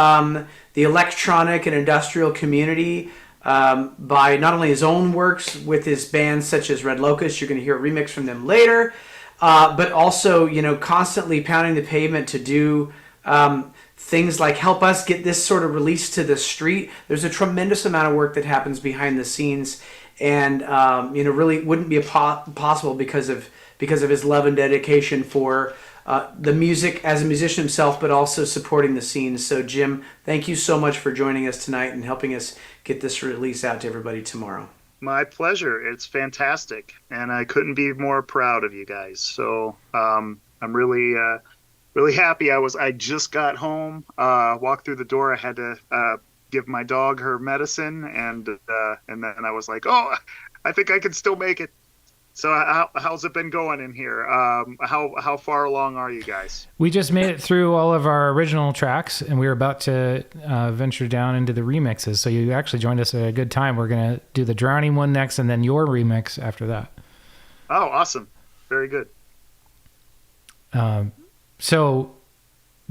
the electronic and industrial community, by not only his own works with his bands such as Red Lokust, you're going to hear a remix from them later, but also, you know, constantly pounding the pavement to do things like help us get this sort of release to the street. There's a tremendous amount of work that happens behind the scenes, and you know, really wouldn't be possible because of his love and dedication for the music as a musician himself, but also supporting the scenes. So Jim, thank you so much for joining us tonight and helping us get this release out to everybody tomorrow. My pleasure. It's fantastic, and I couldn't be more proud of you guys. So I'm really happy. I just got home, walked through the door. I had to give my dog her medicine, and then I was like, oh, I think I can still make it. So how's it been going in here? How far along are you guys? We just made it through all of our original tracks, and we were about to venture down into the remixes. So you actually joined us at a good time. We're going to do the Drowning one next, and then your remix after that. Oh, awesome. Very good. So,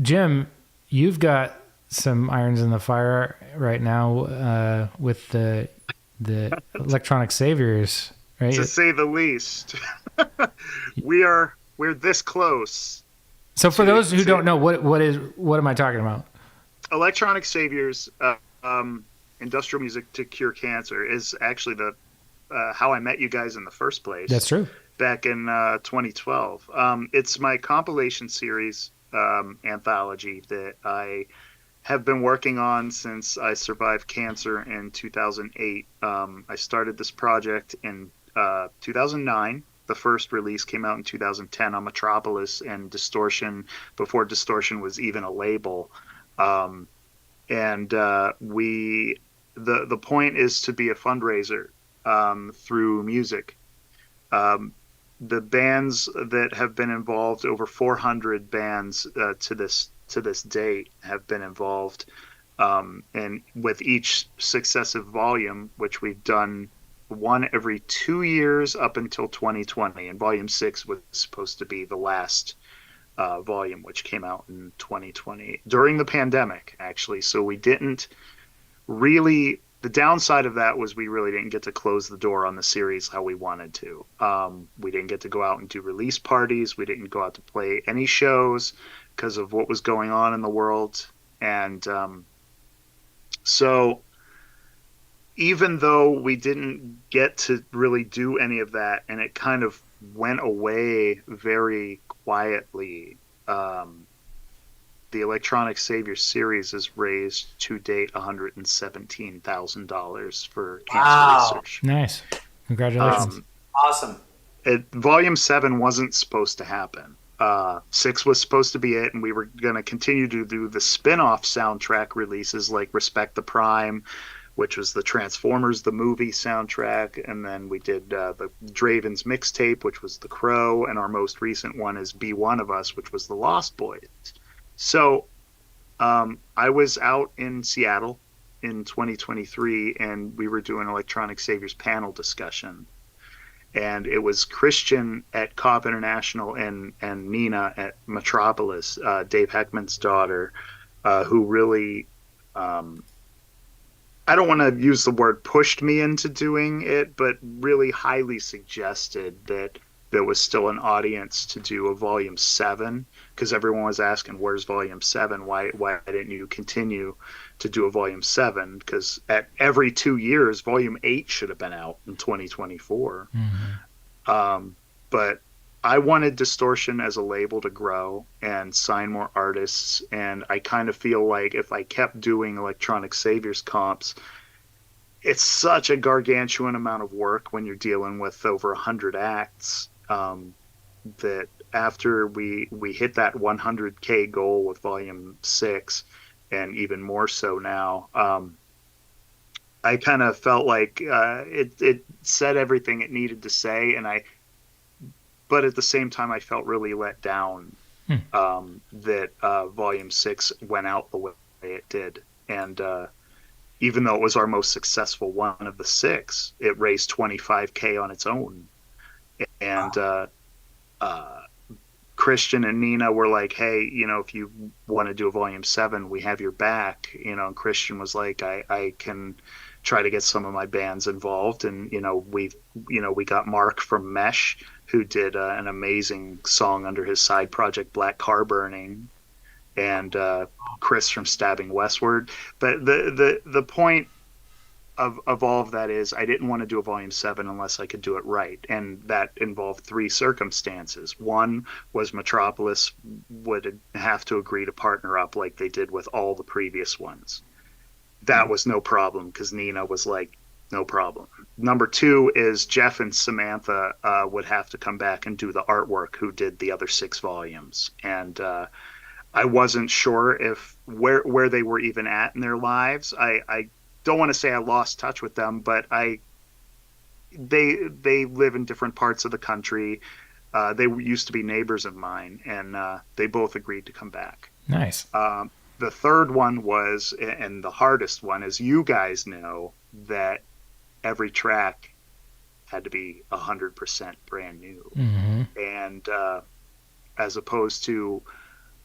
Jim, you've got some irons in the fire right now with the Electronic Saviors. Right. To say the least. We're this close. So for those who don't know, what am I talking about? Electronic Saviors, industrial music to cure cancer, is actually the how I met you guys in the first place. That's true. Back in 2012. It's my compilation series anthology that I have been working on since I survived cancer in 2008. I started this project in 2009. The first release came out in 2010 on Metropolis and Distortion, before Distortion was even a label. The point is to be a fundraiser through music. The bands that have been involved, over 400 bands to this date, have been involved, and with each successive volume, which we've done one every 2 years up until 2020, and volume 6 was supposed to be the last volume, which came out in 2020 during the pandemic, actually. So we didn't really, the downside of that was we really didn't get to close the door on the series how we wanted to. We didn't get to go out and do release parties. We didn't go out to play any shows because of what was going on in the world. And so even though we didn't get to really do any of that, and it kind of went away very quietly, the Electronic Saviors series has raised to date $117,000 for cancer research. Nice. Congratulations. Awesome. Volume 7 wasn't supposed to happen. 6 was supposed to be it, and we were going to continue to do the spin-off soundtrack releases like Respect the Prime, which was the Transformers the movie soundtrack, and then we did the Draven's mixtape, which was The Crow, and our most recent one is Be One of Us, which was The Lost Boys. So I was out in Seattle in 2023, and we were doing Electronic Saviors panel discussion. And it was Christian at COP International and Nina at Metropolis, Dave Heckman's daughter, who really, I don't want to use the word pushed me into doing it, but really highly suggested that there was still an audience to do a volume 7, because everyone was asking, where's volume 7? Why didn't you continue to do a volume 7? Because at every 2 years, volume 8 should have been out in 2024. But I wanted Distortion as a label to grow and sign more artists, and I kind of feel like if I kept doing Electronic Saviors comps, it's such a gargantuan amount of work when you're dealing with over 100 acts, that after we hit that 100K goal with volume 6, and even more so now, I kind of felt like it said everything it needed to say, but at the same time I felt really let down that volume 6 went out the way it did. And even though it was our most successful one of the 6, it raised 25K on its own. And Christian and Nina were like, hey, if you want to do a volume 7, we have your back. And Christian was like, I can try to get some of my bands involved. And, we got Mark from Mesh, who did an amazing song under his side project, Black Car Burning, and Chris from Stabbing Westward. But the point of all of that is I didn't want to do a volume 7 unless I could do it right, and that involved 3 circumstances. One was Metropolis would have to agree to partner up like they did with all the previous ones. That was no problem because Nina was like, no problem. Number 2 is Geoff and Samantha would have to come back and do the artwork, who did the other 6 volumes, and I wasn't sure if where they were even at in their lives. I don't want to say I lost touch with them, but they live in different parts of the country. They used to be neighbors of mine, and they both agreed to come back. Nice. The third one was, and the hardest one, is you guys know that every track had to be 100% brand new. Mm-hmm. And as opposed to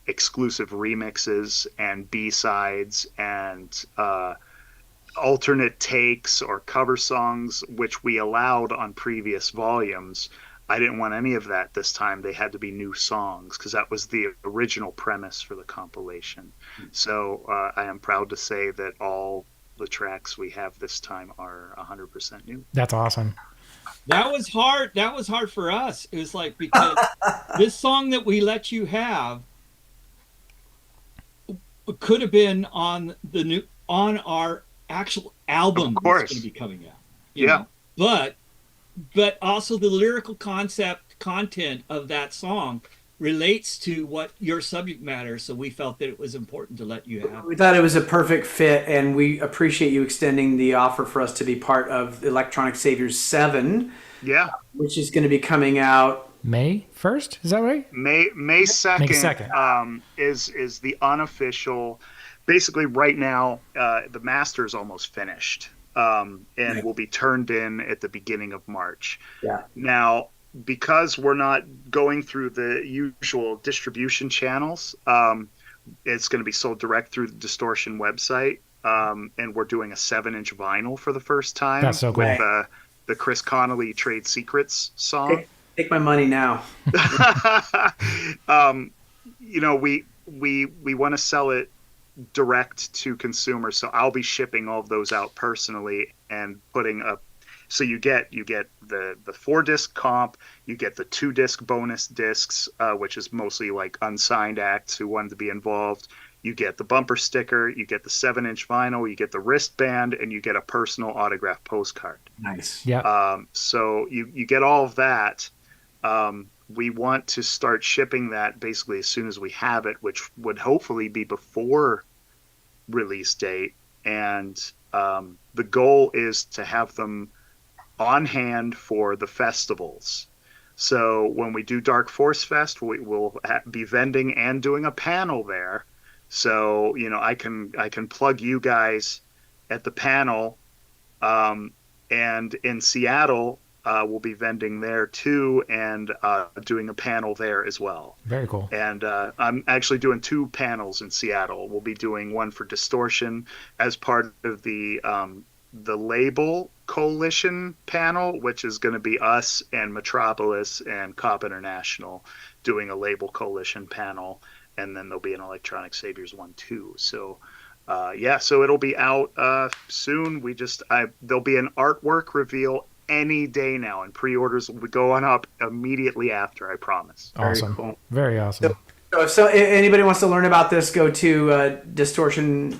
exclusive remixes and B-sides and alternate takes or cover songs, which we allowed on previous volumes, I didn't want any of that this time. They had to be new songs because that was the original premise for the compilation. So I am proud to say that all the tracks we have this time are 100% new. That's awesome. That was hard. That was hard for us. It was like, because this song that we let you have could have been on our actual album that's going to be coming out. You know? But also the lyrical content of that song relates to what your subject matter, so we felt that it was important to let you have. We thought it was a perfect fit, and we appreciate you extending the offer for us to be part of Electronic Saviors 7, which is going to be coming out May 1st, is that right? May 2nd, is the unofficial. Basically, right now, the master is almost finished, and will be turned in at the beginning of March. Yeah. Now, because we're not going through the usual distribution channels, it's going to be sold direct through the Distortion website, and we're doing a 7-inch vinyl for the first time. That's so cool. With the Chris Connolly Trade Secrets song. Take my money now. We want to sell it direct to consumers, so I'll be shipping all of those out personally and putting So you get the 4-disc comp, you get the 2-disc bonus discs, which is mostly like unsigned acts who wanted to be involved. You get the bumper sticker, you get the 7-inch vinyl, you get the wristband, and you get a personal autograph postcard. Nice. Yeah. So you get all of that. We want to start shipping that basically as soon as we have it, which would hopefully be before release date. And the goal is to have them on hand for the festivals. So when we do Dark Force Fest, we will be vending and doing a panel there. So, I can plug you guys at the panel, and in Seattle, we'll be vending there too, and doing a panel there as well. Very cool. And I'm actually doing 2 panels in Seattle. We'll be doing one for Distortion as part of the label coalition panel, which is going to be us and Metropolis and Cop International doing a label coalition panel. And then there'll be an Electronic Saviors one too. So, so it'll be out soon. There'll be an artwork reveal any day now, and pre-orders will be going up immediately after. I promise. Awesome. Very cool. Very awesome. So if anybody wants to learn about this, go to Distortion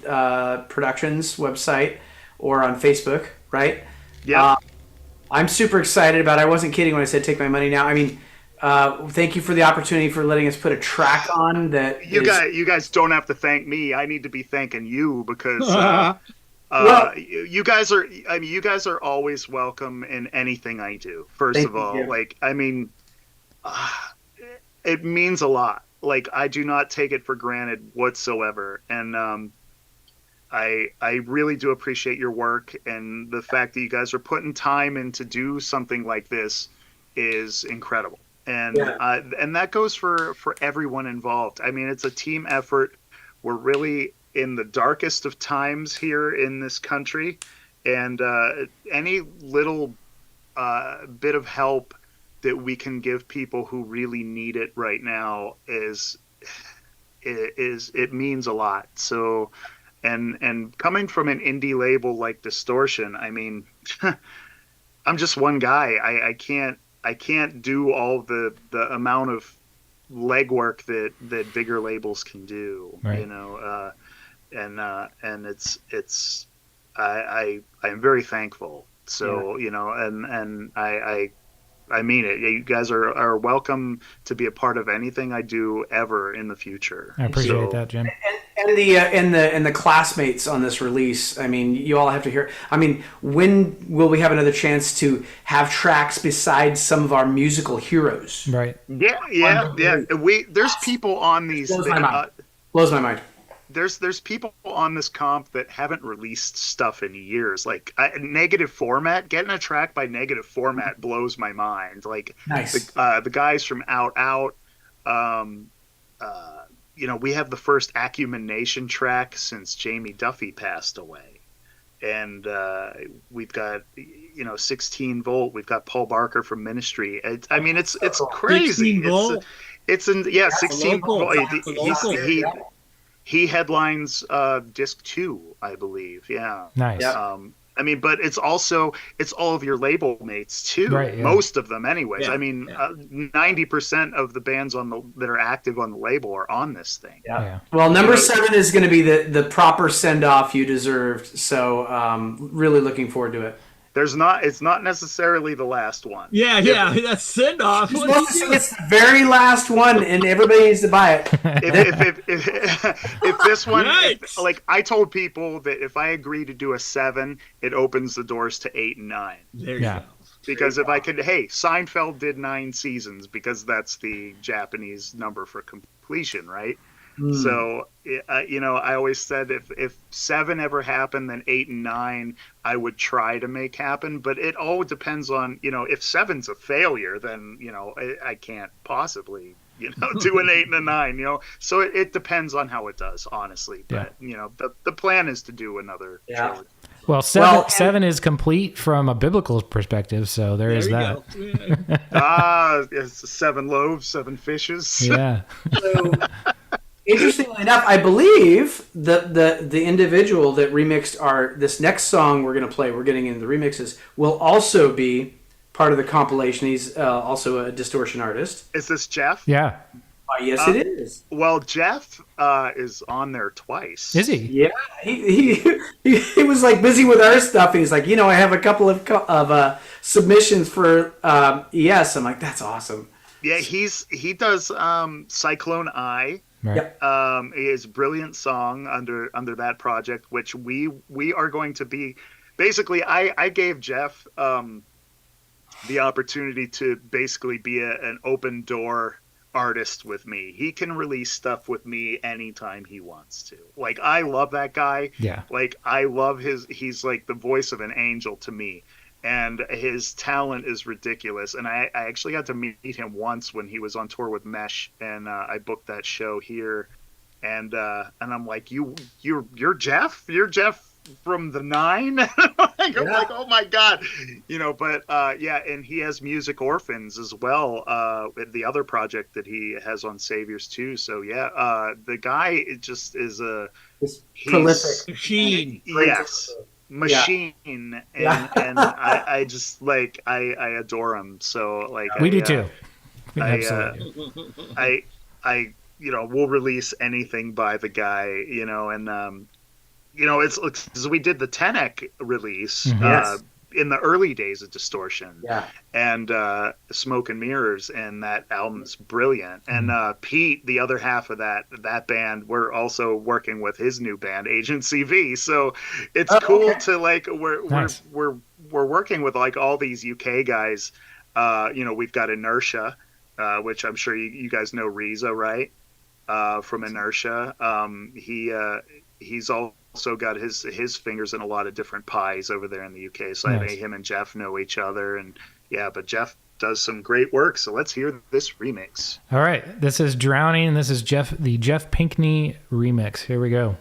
Productions website or on Facebook. Right? Yeah. I'm super excited about it. I wasn't kidding when I said take my money now. I mean. Thank you for the opportunity for letting us put a track on that. You guys don't have to thank me. I need to be thanking you because you guys are always welcome in anything I do. First of all, it means a lot. Like, I do not take it for granted whatsoever, and I really do appreciate your work, and the fact that you guys are putting time in to do something like this is incredible. And and that goes for everyone involved. I mean, it's a team effort. We're really in the darkest of times here in this country, and any little bit of help that we can give people who really need it right now it means a lot. So, and coming from an indie label like Distortion, I mean, I'm just one guy. I can't do all the amount of legwork that bigger labels can do, right. And it's I'm very thankful. So, and I mean it. You guys are welcome to be a part of anything I do ever in the future. I appreciate that, Jim. And the classmates on this release. I mean, you all have to hear. I mean, when will we have another chance to have tracks besides some of our musical heroes? Right. Yeah. There's people on these. Blows my mind. There's people on this comp that haven't released stuff in years. Like Negative Format, getting a track by Negative Format blows my mind. Like, nice. The guys from Out. We have the first Acumen Nation track since Jamie Duffy passed away, and we've got 16 Volt. We've got Paul Barker from Ministry. It's crazy. 16 Volt. It's 16 Volt. He headlines disc 2, I believe. Yeah. Nice. But it's all of your label mates too. Right, yeah. Most of them, anyways. Yeah, 90% of the bands that are active on the label are on this thing. Yeah. Well, number 7 is going to be the proper send off you deserved. So, really looking forward to it. It's not necessarily the last one. Yeah, that's send off. It's the very last one, and everybody needs to buy it. If this one, I told people that if I agree to do a 7, it opens the doors to 8 and 9. There you go. Because if I could, Seinfeld did 9 seasons because that's the Japanese number for completion, right? So, I always said if 7 ever happened, then 8 and 9 I would try to make happen. But it all depends on, if 7's a failure, then, I can't possibly, do an 8 and a 9, So it depends on how it does, honestly. But, the plan is to do another trilogy. Well, seven is complete from a biblical perspective, so there is that. It's 7 loaves, 7 fishes. Yeah. Interestingly enough, I believe the individual that remixed this next song we're going to play, we're getting into the remixes, will also be part of the compilation. He's also a distortion artist. Is this Geoff? Yeah. Yes, it is. Well, Geoff is on there twice. Is he? Yeah, he was like busy with our stuff, and he's like, I have a couple of submissions for ES. I'm like, that's awesome. Yeah, he does Cyclone Eye. Right. Yep. His brilliant song under that project, which we are going to be. Basically, I gave Geoff the opportunity to basically be an open door artist with me. He can release stuff with me anytime he wants to. Like, I love that guy. Yeah. Like, I love he's like the voice of an angel to me. And his talent is ridiculous. And I actually got to meet him once when he was on tour with Mesh, and I booked that show here. And I'm like, you're Geoff? You're Geoff from the 9? I'm like, oh my God, but and he has Music Orphans as well, the other project that he has on Saviors too. So the guy just is prolific machine. Yes, machine. And I just like I adore him. So like we do too. Absolutely. I we'll release anything by the guy, and it's because we did the Tenek release in the early days of Distortion, and Smoke and Mirrors, and that album's brilliant. And Pete, the other half of that band, we're also working with his new band, Agent CV. So it's cool to like we're working with like all these UK guys. We've got Inertia, which I'm sure you guys know Reza, right? From Inertia. He's also got his fingers in a lot of different pies over there in the UK. So I think him and Geoff know each other, and but Geoff does some great work. So let's hear this remix. All right, this is Drowning, and this is the Geoff Pinckney remix. Here we go.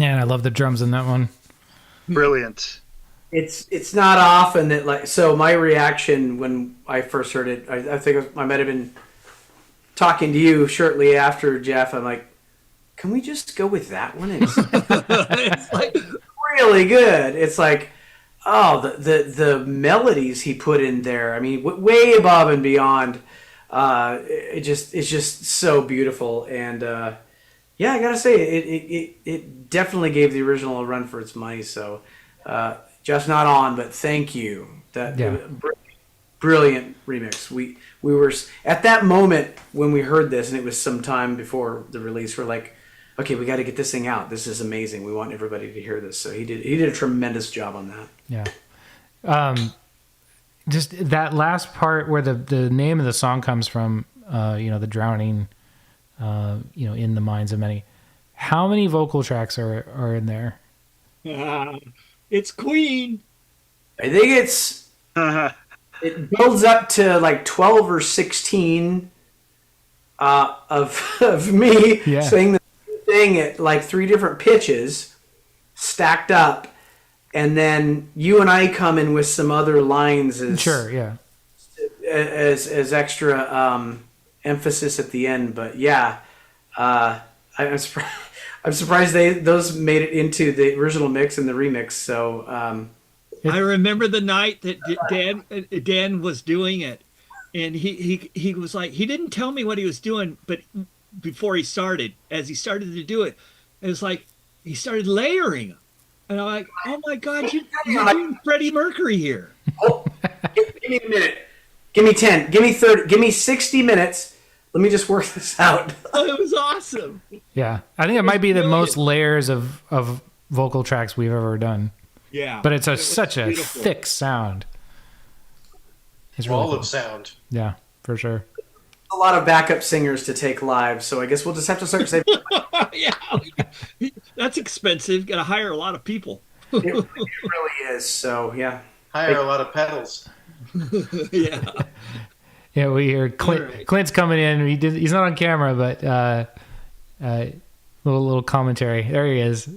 Man, I love the drums in that one. Brilliant. It's not often that, like, so my reaction when I first heard it, I think I might have been talking to you shortly after, Geoff. I'm like, can we just go with that one? It's like really good. It's like, oh, the melodies he put in there. I mean, way above and beyond. It's just so beautiful. And yeah, I gotta say, it definitely gave the original a run for its money. So just not on, but thank you. Brilliant remix. We were at that moment when we heard this, and it was some time before the release. We're like, okay, we got to get this thing out. This is amazing. We want everybody to hear this. So he did a tremendous job on that. Yeah. Just that last part where the name of the song comes from, the drowning, in the minds of many. How many vocal tracks are in there? It's Queen. I think it builds up to like 12 or 16 of me saying the same thing at like 3 different pitches stacked up, and then you and I come in with some other lines as as extra emphasis at the end. But yeah, I'm surprised those made it into the original mix and the remix. So I remember the night that Dan was doing it, and he was like, he didn't tell me what he was doing, but before he started, as he started to do it, it was like he started layering them, and I'm like, oh my God, you're doing Freddie Mercury here. Oh, give me a minute, give me 10, give me 30, give me 60 minutes. Let me just work this out. Oh, it was awesome. Yeah, I think it might be the most layers of vocal tracks we've ever done. Yeah, but it's such a thick sound. It's really wall cool. of sound. Yeah, for sure. A lot of backup singers to take live, so I guess we'll just have to start saving. Yeah, that's expensive. Got to hire a lot of people. It really is. So yeah, hire a lot of pedals. Yeah. Yeah, we hear Clint. Right. Clint's coming in. He's not on camera, but little commentary. There he is.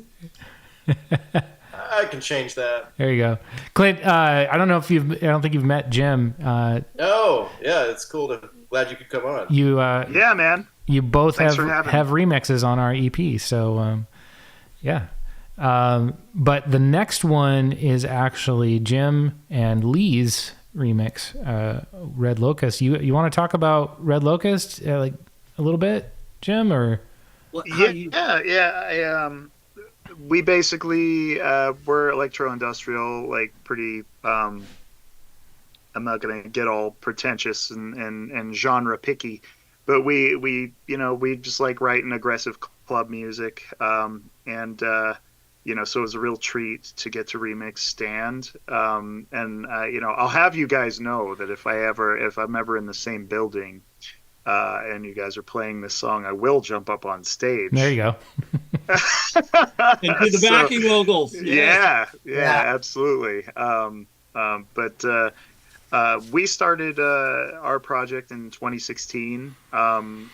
I can change that. There you go, Clint. I don't think you've met Jim. Oh, yeah, it's cool. Glad you could come on. Yeah, man. You both Thanks have remixes on our EP. So, yeah. But the next one is actually Jim and Lee's remix, Red Lokust. You want to talk about Red Lokust like a little bit, Jim, or? Yeah. We basically we're electro-industrial, like pretty. I'm not going to get all pretentious and genre picky, but we just like writing aggressive club music, and so it was a real treat to get to remix Stand, and I'll have you guys know that if I'm ever in the same building, and you guys are playing this song, I will jump up on stage. There you go. And do the backing vocals. Yeah, absolutely. But we started our project in 2016.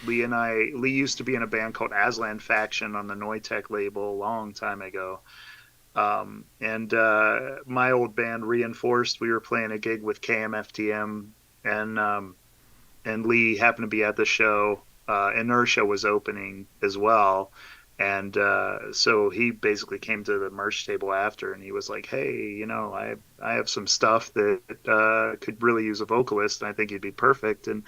Lee used to be in a band called Aslan Faction on the Noitek label a long time ago. And my old band Reinforced, we were playing a gig with KMFDM, and Lee happened to be at the show. Inertia was opening as well. And so he basically came to the merch table after, and he was like, hey, I have some stuff that could really use a vocalist, and I think you'd be perfect. And,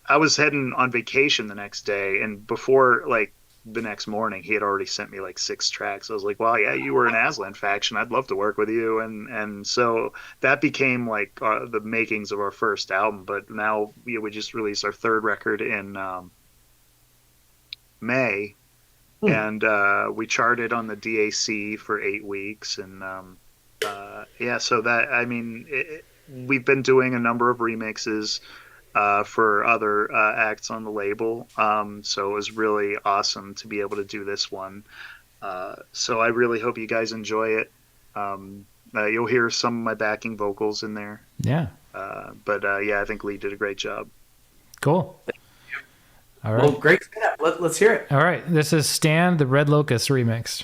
I was heading on vacation the next day, and before, like, the next morning, he had already sent me, like, 6 tracks. I was like, well, yeah, you were in Aslan Faction. I'd love to work with you. And so that became, like, the makings of our first album. But now we just released our 3rd record in May, and we charted on the DAC for 8 weeks, and so that we've been doing a number of remixes for other acts on the label, so it was really awesome to be able to do this one. So I really hope you guys enjoy it. You'll hear some of my backing vocals in there. Yeah. But I think Lee did a great job. Cool. All right. Well, great setup. Let's hear it. All right. This is Stand, the Red Lokust remix.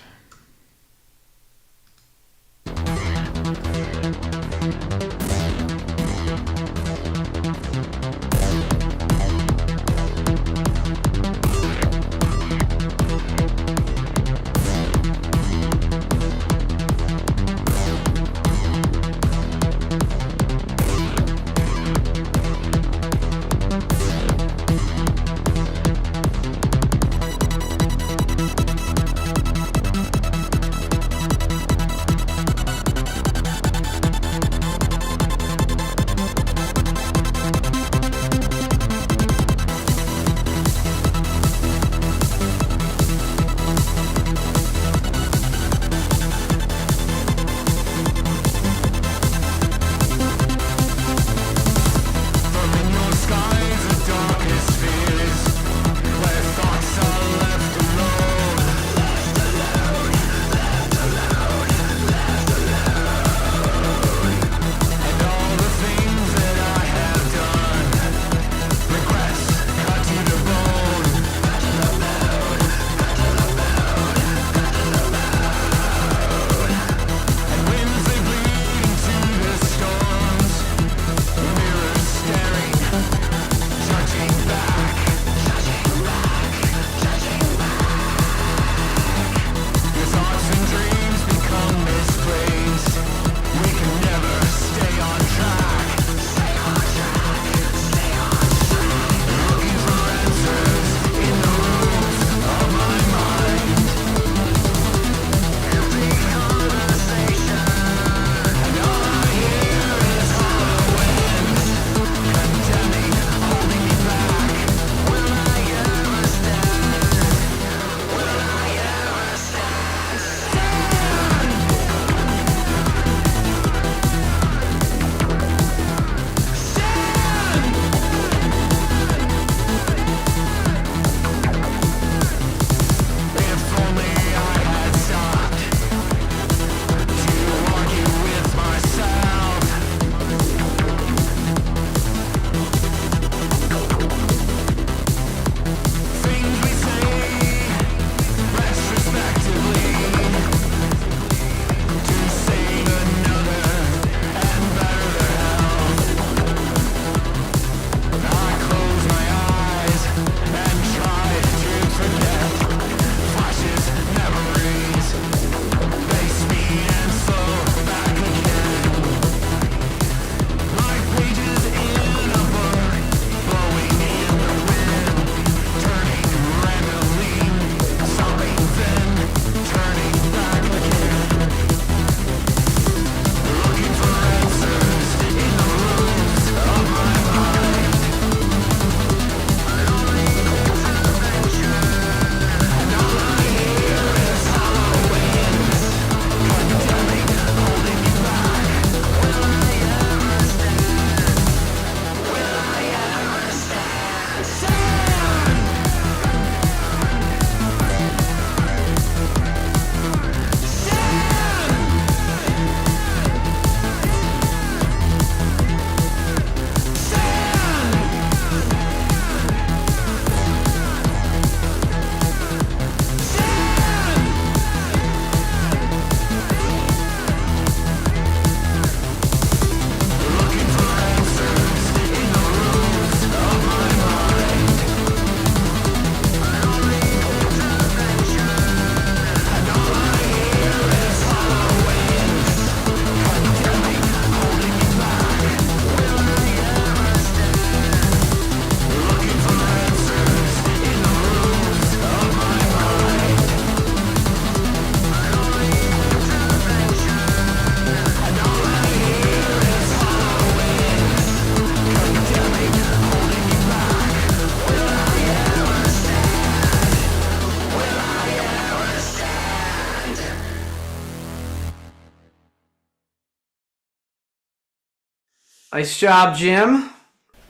Nice job, Jim.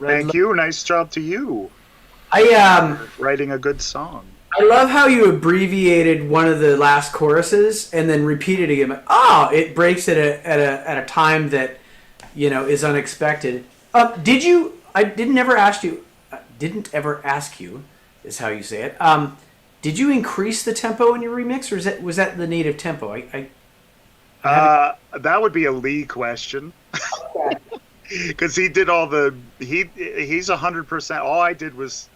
Thank you. Nice job to you. Writing a good song. I love how you abbreviated one of the last choruses and then repeated it again. Oh, it breaks it at a time that is unexpected. Didn't ever ask you. is how you say it. Did you increase the tempo in your remix, or was that the native tempo? That would be a Lee question. Because he did he's 100%. All I did was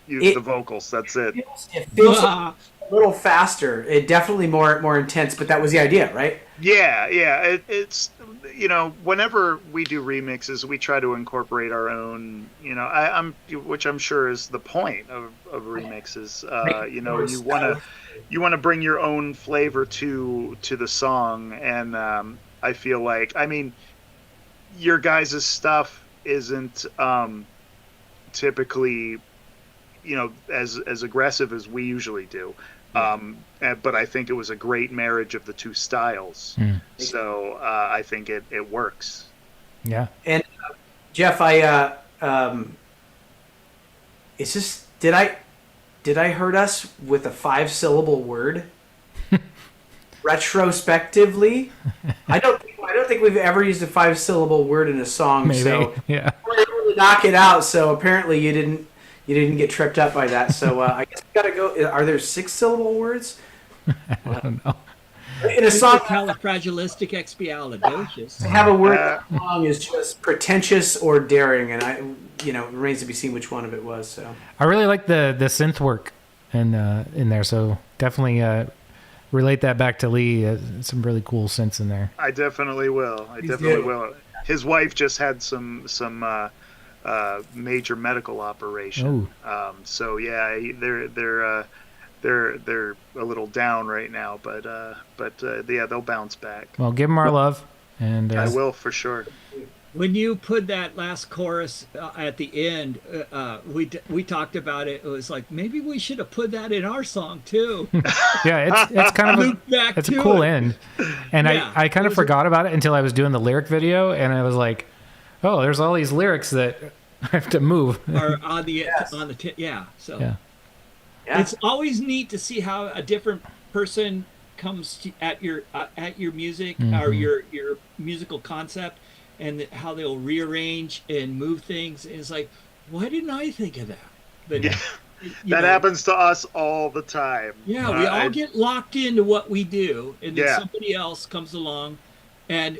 use the vocals. That's it. It feels a little faster. It definitely more intense, but that was the idea, right? Yeah. It's whenever we do remixes, we try to incorporate our own. Which I'm sure is the point of remixes. You want to bring your own flavor to the song, and I feel like, your guys' stuff isn't typically, as aggressive as we usually do. But I think it was a great marriage of the two styles. So I think it works. Yeah. And Geoff, did I hurt us with a 5-syllable word? Retrospectively, I don't think we've ever used a 5-syllable word in a song. Maybe. So Yeah. we're able to knock it out. So apparently you didn't get tripped up by that. So I guess we gotta go. Are there 6-syllable words? I don't know. In a song, Califragilisticexpialidocious. to have a word that long is just pretentious or daring, and it remains to be seen which one of it was. So I really like the synth work in there. So definitely relate that back to Lee. Some really cool synths in there. I definitely will. Will. His wife just had some major medical operation. So yeah, they're a little down right now, but yeah, they'll bounce back. Well, give them our love, and I will for sure. When you put that last chorus at the end, we talked about it. It was like, maybe we should have put that in our song too. Yeah, it's kind of a cool end, and yeah, I kind of forgot about it until I was doing the lyric video, and I was like, oh, there's all these lyrics that I have to move. Or on the So yeah. It's always neat to see how a different person comes at your music or your musical concept, and how they'll rearrange and move things. And it's like, why didn't I think of that? But that happens to us all the time. Yeah, we all get locked into what we do, and then somebody else comes along, and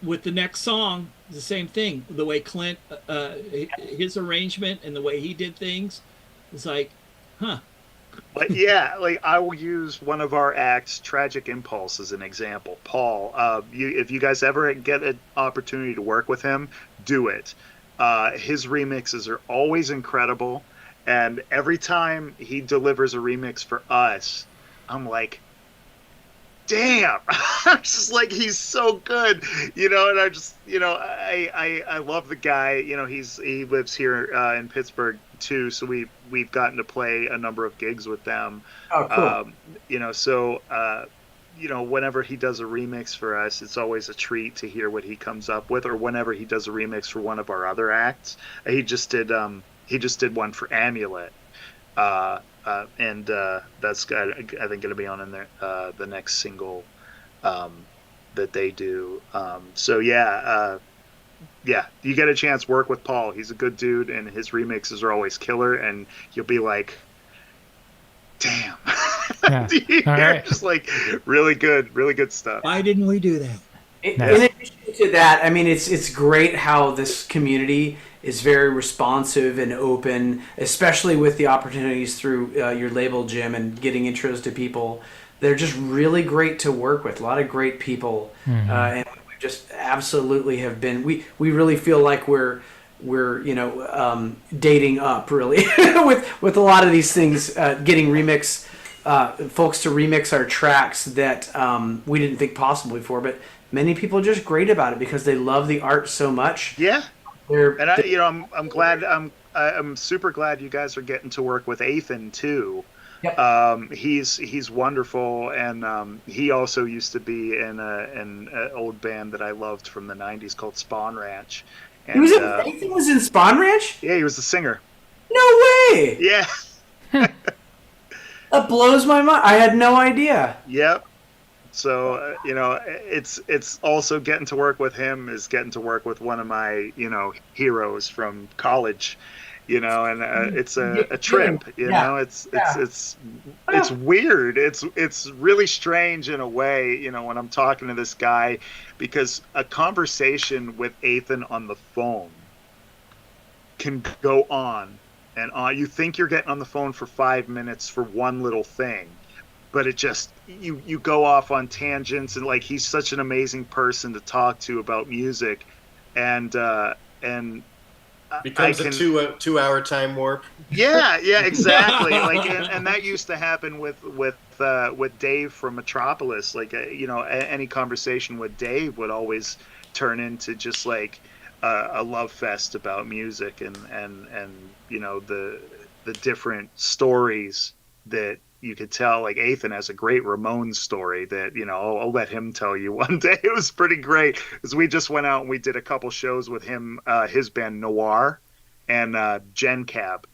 with the next song, the same thing. The way Clint, his arrangement and the way he did things, it's like, huh. But yeah, like I will use one of our acts, Tragic Impulse, as an example. Paul, if you guys ever get an opportunity to work with him, do it. His remixes are always incredible, and every time he delivers a remix for us, I'm like, damn. I'm just like, he's so good, and I just, I love the guy. He lives here in Pittsburgh too, so we've gotten to play a number of gigs with them. Oh, cool. So whenever he does a remix for us, it's always a treat to hear what he comes up with, or whenever he does a remix for one of our other acts. He just did one for Amulet. And that's, I think, going to be on in there the next single that they do. So yeah, you get a chance, work with Paul. He's a good dude, and his remixes are always killer, and you'll be like, damn. Yeah. All right. Just like really good stuff. Why didn't we do that? In addition to that, it's great how this community is very responsive and open, especially with the opportunities through your label, Jim, and getting intros to people. They're just really great to work with. A lot of great people, and we just absolutely have been. We really feel like we're dating up, really, with a lot of these things, getting folks to remix our tracks that we didn't think possible before, but many people are just great about it because they love the art so much. Yeah. I'm glad. I'm super glad you guys are getting to work with Ethan too. Yep. He's wonderful, and he also used to be in an old band that I loved from the '90s called Spawn Ranch. And, Ethan was in Spawn Ranch? Yeah, he was the singer. No way! Yeah. That blows my mind. I had no idea. Yep. So, it's also getting to work with him is getting to work with one of my, heroes from college. and it's a trip, it's weird. It's really strange in a way, when I'm talking to this guy, because a conversation with Ethan on the phone can go on and on. You think you're getting on the phone for 5 minutes for one little thing, but it just, you go off on tangents, and like, he's such an amazing person to talk to about music, and becomes a 2-hour time warp. Yeah, exactly. Like, and that used to happen with Dave from Metropolis. Like, any conversation with Dave would always turn into just like a love fest about music, and the different stories that you could tell. Like, Ethan has a great Ramones story that, I'll let him tell you one day. It was pretty great, because we just went out and we did a couple shows with him, his band Noir, and Gen Cab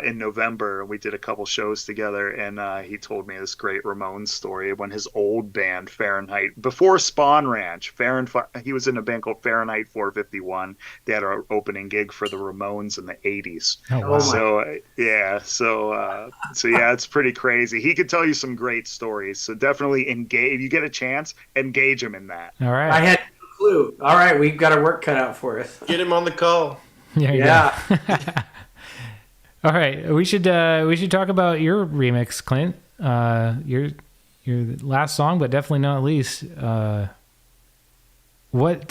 in November. We did a couple shows together, and he told me this great Ramones story when his old band Fahrenheit, before Spawn Ranch, he was in a band called Fahrenheit 451. They had an opening gig for the Ramones in the 80s. Oh, wow. So it's pretty crazy. He could tell you some great stories. So definitely engage. If you get a chance, engage him in that. All right. I had no clue. All right, we've got our work cut out for us. Get him on the call. Yeah. All right, we should talk about your remix, Clint. Your last song, but definitely not least. So you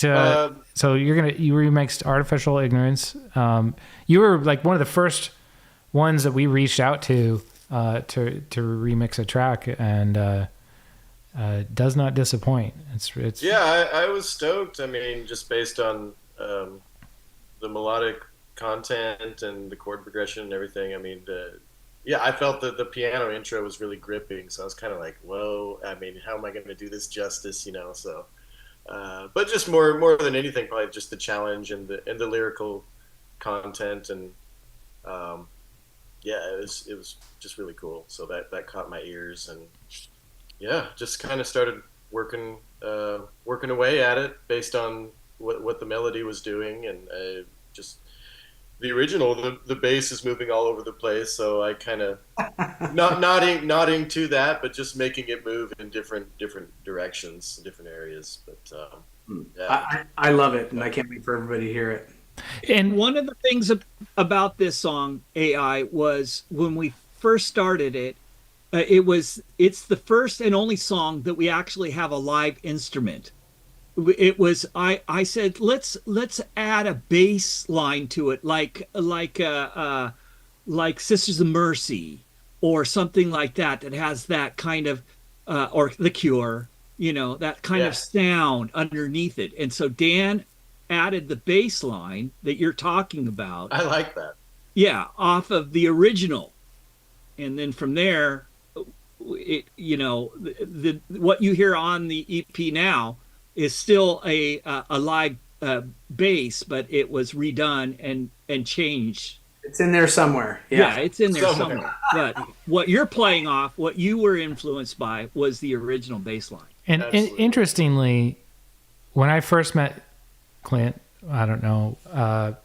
remixed "Artificial Ignorance." You were like one of the first ones that we reached out to remix a track, and does not disappoint. It's yeah, I was stoked. I mean, just based on the melodic content and the chord progression and everything. I mean, I felt that the piano intro was really gripping, so I was kind of like, whoa, I mean, how am I going to do this justice, so but just more than anything, probably just the challenge and the lyrical content, and it was just really cool. So that caught my ears, and just kind of started working away at it based on what the melody was doing, and just the original, the bass is moving all over the place, so I kind of not nodding to that, but just making it move in different directions, different areas. But I love it, and I can't wait for everybody to hear it. And one of the things about this song, AI, was when we first started it, it's the first and only song that we actually have a live instrument. It was I said let's add a bass line to it, like Sisters of Mercy or something like that has that kind of or The Cure, that kind of sound underneath it. And so Dan added the bass line that you're talking about. I like that. Yeah, off of the original, and then from there, what you hear on the EP now is still a live bass, but it was redone and changed. It's in there somewhere. Yeah, it's in there somewhere. But what you're playing off, what you were influenced by, was the original bass line. And interestingly, when I first met Clint, I don't know,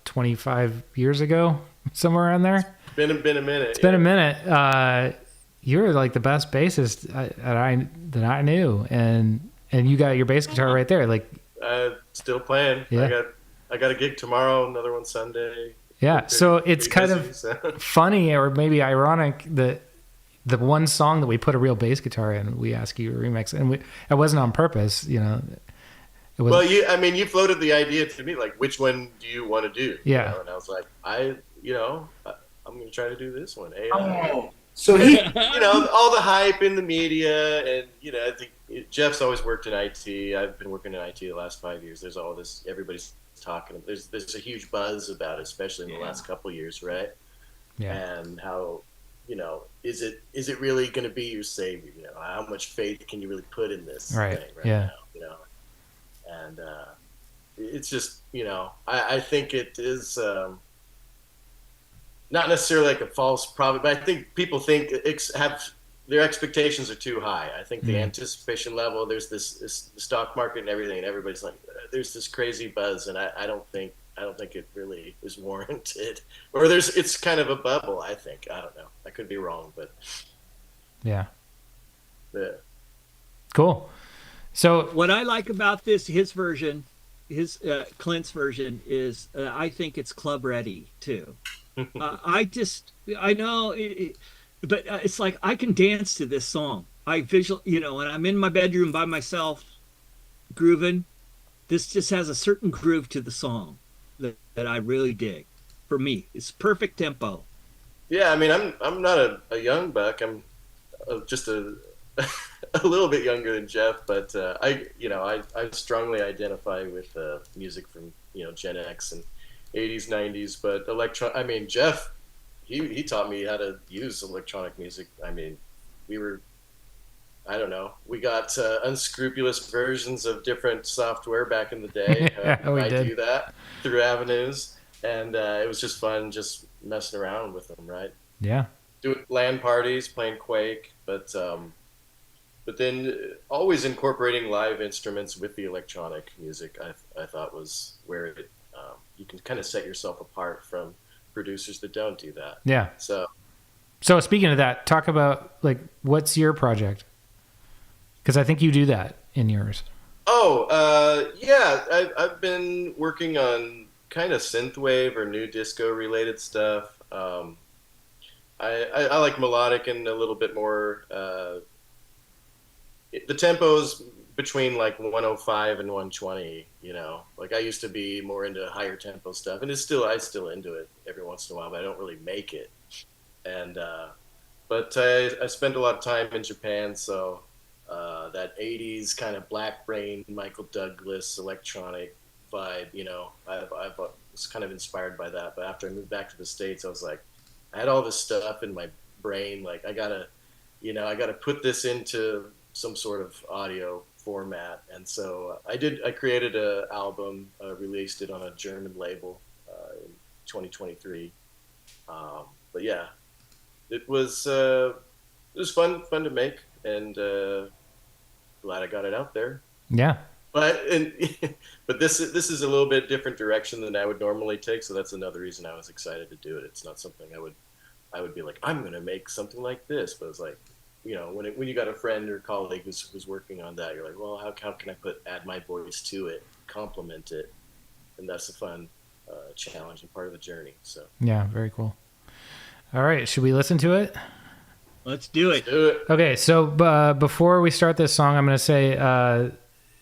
25 years ago, somewhere around there. It's been a minute. It's been a minute. You're like the best bassist that I knew, and you got your bass guitar right there. Like, still playing. Yeah. I got a gig tomorrow, another one Sunday. Yeah. So it's kind of funny, or maybe ironic, that the one song that we put a real bass guitar in, we ask you to remix, and it wasn't on purpose, It was, well, you floated the idea to me, like, which one do you want to do? Yeah. And I was like, I'm going to try to do this one. So he, all the hype in the media, and I think Geoff's always worked in IT. I've been working in IT the last 5 years. There's all this. Everybody's talking. There's a huge buzz about it, especially in the last couple of years, right? Yeah. And how, is it really going to be your savior? How much faith can you really put in this thing right now? And it's just, I think it is. Not necessarily like a false problem, but I think people have their expectations are too high. I think the anticipation level, there's this stock market and everything, and everybody's like, there's this crazy buzz, and I don't think I don't think it really is warranted. Or it's kind of a bubble, I think. I don't know. I could be wrong, but yeah. Cool. So what I like about his version, Clint's version, is I think it's club ready too. I know, but it's like I can dance to this song. When I'm in my bedroom by myself, grooving, this just has a certain groove to the song that I really dig. For me, it's perfect tempo. Yeah, I mean, I'm not a young buck. I'm just a little bit younger than Geoff, but I strongly identify with music from Gen X and 80s, 90s. But Geoff, he taught me how to use electronic music. I mean, we got unscrupulous versions of different software back in the day. I do that through avenues, and it was just fun just messing around with them, right? Yeah. Doing LAN parties, playing Quake, but then always incorporating live instruments with the electronic music. I thought was where you can kind of set yourself apart from producers that don't do that. Yeah. So speaking of that, talk about what's your project? Because I think you do that in yours. Oh, yeah. I've been working on kind of synthwave or new disco related stuff. I like melodic and a little bit more. The tempo's between 105 and 120. I used to be more into higher tempo stuff, and I still into it every once in a while, but I don't really make it. And but I spent a lot of time in Japan, so. That 80s kind of Black Brain, Michael Douglas electronic vibe, I was kind of inspired by that. But after I moved back to the States, I was like, I had all this stuff in my brain. I gotta put this into some sort of audio format. And so I created an album, released it on a German label in 2023. But yeah, it was fun to make, and glad I got it out there. Yeah. But this is a little bit different direction than I would normally take, so that's another reason I was excited to do it. It's not something I would be like, I'm gonna make something like this, but it's like, when you got a friend or colleague who's working on that, you're like, well, how can I add my voice to it, complement it, and that's a fun challenge and part of the journey. So yeah, very cool. All right, should we listen to it? Let's do it. Okay, so before we start this song, I'm going to say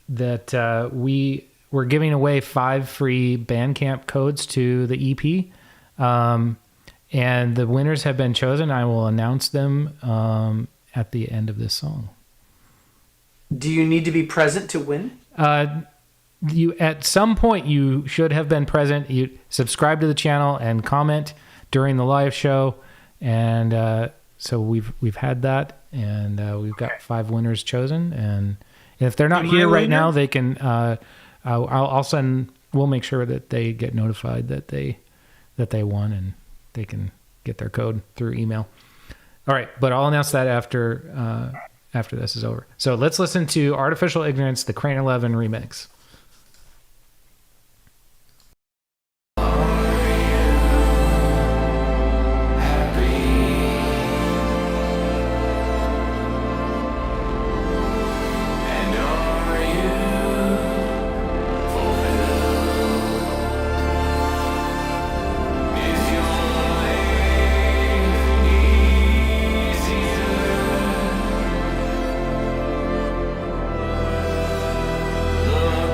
that we're giving away 5 free Bandcamp codes to the EP, and the winners have been chosen. I will announce them at the end of this song. Do you need to be present to win? You at some point you should have been present. You subscribe to the channel and comment during the live show, and so we've had that, and we've got 5 winners chosen. And if they're not here right now, they can. We'll make sure that they get notified that they won, and they can get their code through email. All right, but I'll announce that after this is over. So let's listen to Artificial Ignorance, the Crane11 remix. Look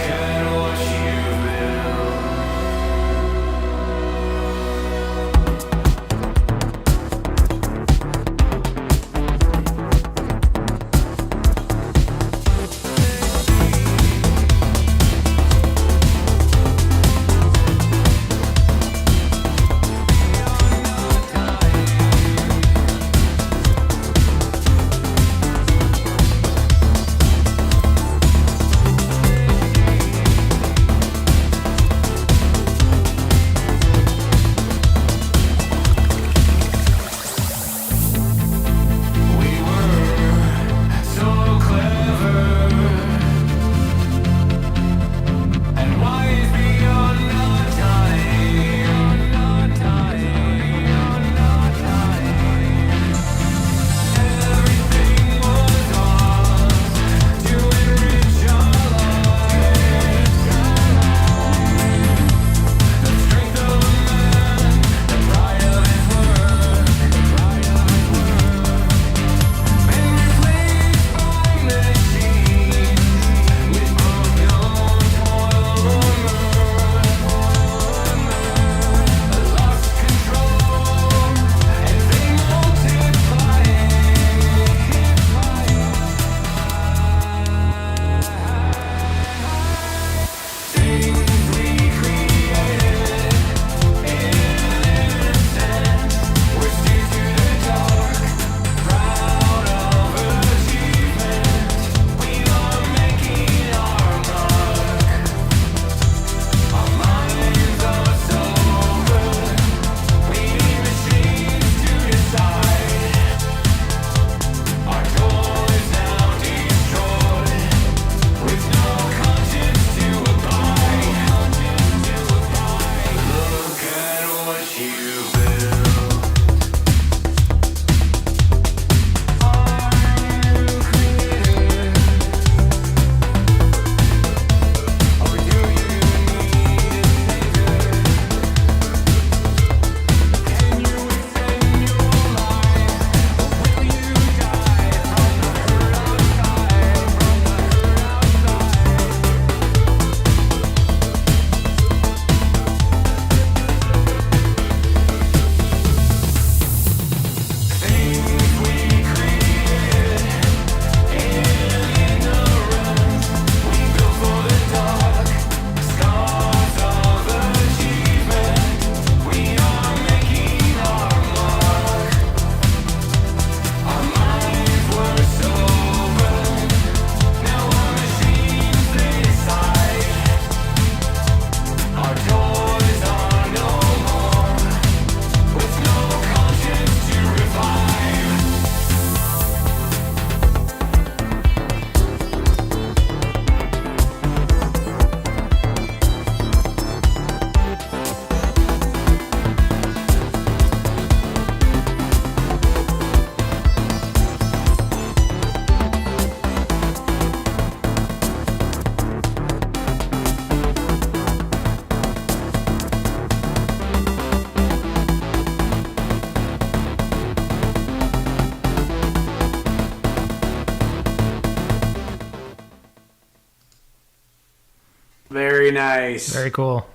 Very nice. Very cool.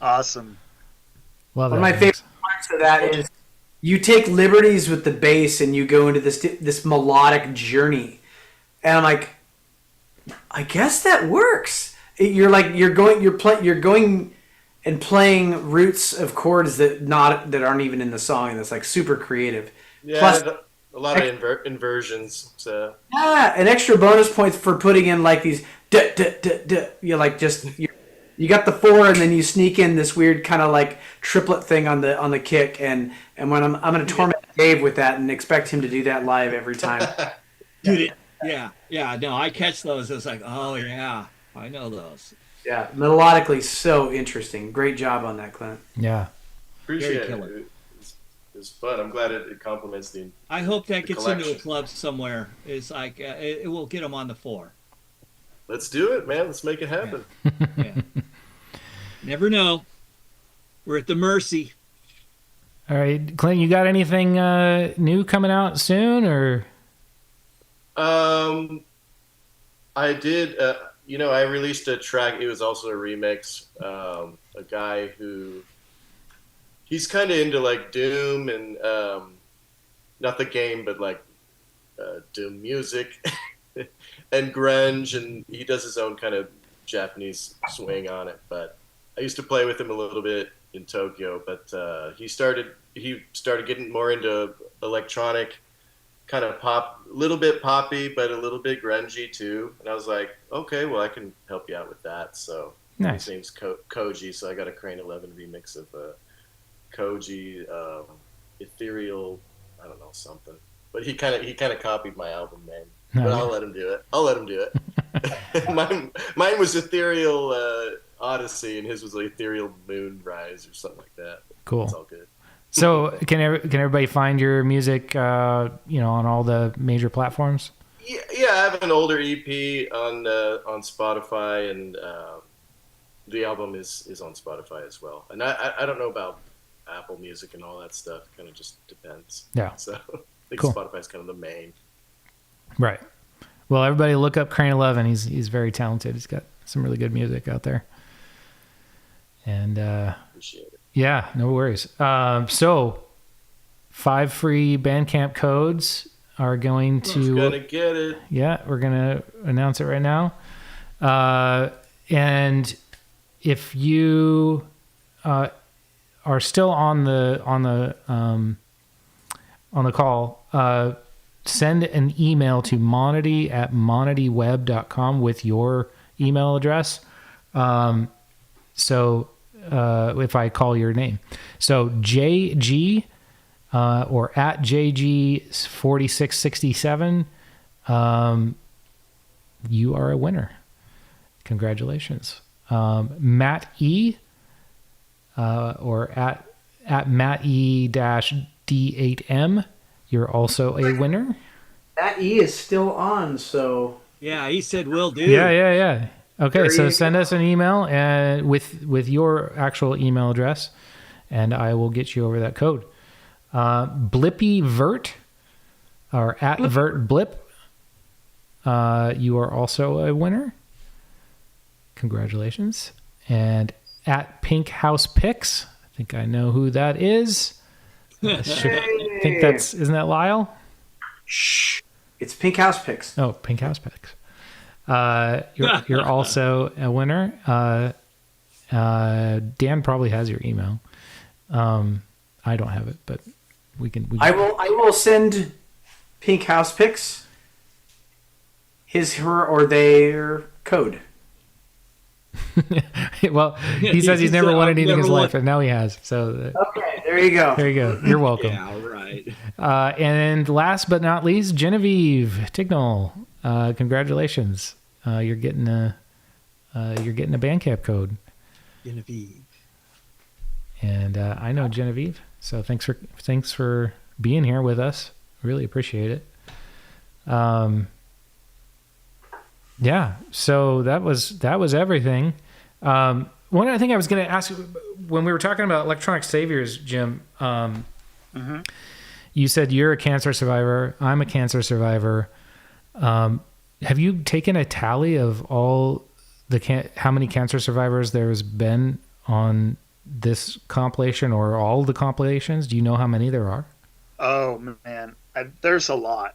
Awesome. Love One that. of my favorite parts of that is you take liberties with the bass and you go into this melodic journey, and I'm like, I guess that works. You're going and playing roots of chords that aren't even in the song, and that's like super creative. Yeah, Plus, a lot of inversions. So yeah, and extra bonus points for putting in like these you're like you got the 4 and then you sneak in this weird kind of like triplet thing on the kick, and when I'm gonna torment Dave with that and expect him to do that live every time. Dude, yeah. No, I catch those. It's like, oh yeah, I know those. Yeah, melodically so interesting. Great job on that, Clint. Yeah. Appreciate it. It's fun. I'm glad it complements the. I hope that gets collection. into a club somewhere. It's like it will get them on the floor. Let's do it, man. Let's make it happen. Yeah. Never know. We're at the mercy. All right, Clint, you got anything new coming out soon, or? I did. I released a track. It was also a remix. A guy who he's kind of into like Doom and not the game, but like Doom music and grunge, and he does his own kind of Japanese swing on it. But I used to play with him a little bit in Tokyo, but he started getting more into electronic, kind of pop, a little bit poppy, but a little bit grungy too. And I was like, okay, well, I can help you out with that. So nice. His name's Koji, so I got a Crane11 remix of Koji, ethereal, I don't know, something. But he kind of copied my album name. No, But I'll let him do it. Mine was Ethereal Odyssey, and his was like Ethereal Moonrise or something like that. Cool. It's all good. So can everybody find your music, on all the major platforms? Yeah, I have an older EP on Spotify, and the album is on Spotify as well. And I don't know about Apple Music and all that stuff. Kind of just depends. Yeah. So I think Cool. Spotify's kind of the main. Right. Well, everybody look up Crane11. He's very talented. He's got some really good music out there. And Appreciate it. yeah, no worries. So 5 free Bandcamp codes are going to Gonna get it. Yeah, we're gonna announce it right now. And if you are still on the call, send an email to monity@monityweb.com with your email address. So if I call your name, so JG or at JG4667, you are a winner. Congratulations. Matt E, or at Matt E-D8M, you're also a winner. That E is still on, so Yeah, he said will do. Yeah. Okay, There so you send go. us an email with your actual email address, and I will get you over that code. Blippy Vert, or at Vert Blip, you are also a winner. Congratulations. And at Pink House Picks, I think I know who that is. I think isn't that Lyle? shh. It's Pink House Picks. Oh, Pink House Picks. You're also a winner. Dan probably has your email. I don't have it, but we can. I will send Pink House Picks his, her, or their code. Well, he says he's never won anything in his life, and now he has. So Okay, there you go. there you go. You're welcome. Yeah, right. And last but not least, Genevieve Tignall. Congratulations. You're getting a Bandcamp code. Genevieve. And I know Genevieve, so thanks for being here with us. Really appreciate it. Yeah, so that was everything. One other thing I was going to ask, when we were talking about electronic saviors, Jim, you said you're a cancer survivor. I'm a cancer survivor. Have you taken a tally of all how many cancer survivors there's been on this compilation or all the compilations? Do you know how many there are? Oh man, there's a lot.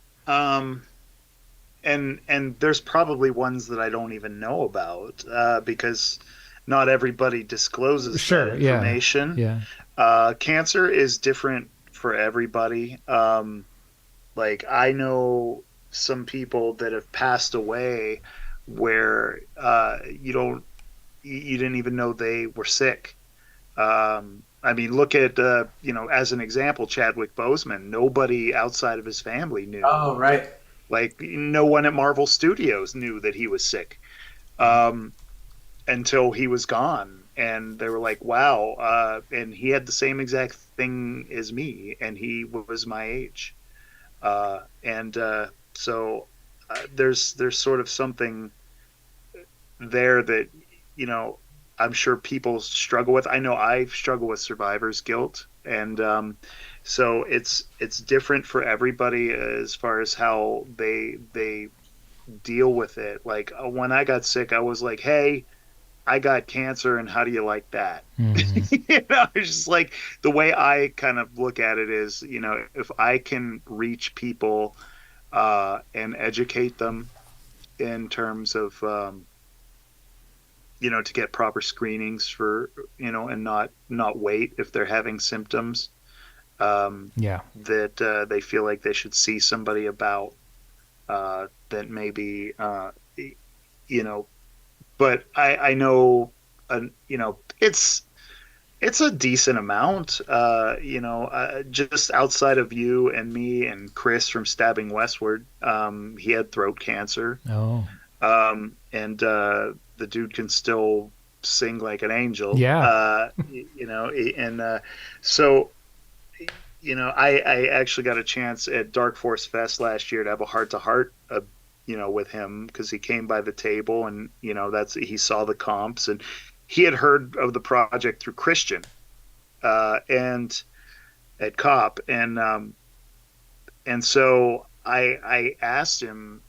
And there's probably ones that I don't even know about because not everybody discloses that information. Yeah. Cancer is different for everybody. Like I know some people that have passed away where you didn't even know they were sick. I mean, look at as an example, Chadwick Boseman. Nobody outside of his family knew. Oh, right. Like no one at Marvel Studios knew that he was sick until he was gone, and they were like, "Wow!" And he had the same exact thing as me, and he was my age. So there's sort of something there that I'm sure people struggle with. I know I've struggled with survivor's guilt, and so it's different for everybody as far as how they deal with it. Like when I got sick, I was like, "Hey, I got cancer, and how do you like that?" Mm-hmm. It's just like the way I kind of look at it is, if I can reach people and educate them in terms of to get proper screenings for, and not wait if they're having symptoms that they feel like they should see somebody about that maybe, but I know, it's a decent amount, just outside of you and me and Chris from Stabbing Westward. He had throat cancer. Oh. And the dude can still sing like an angel. Yeah. So, I actually got a chance at Dark Force Fest last year to have a heart-to-heart, with him because he came by the table and, he saw the comps and he had heard of the project through Christian, and at COP. And so I asked him,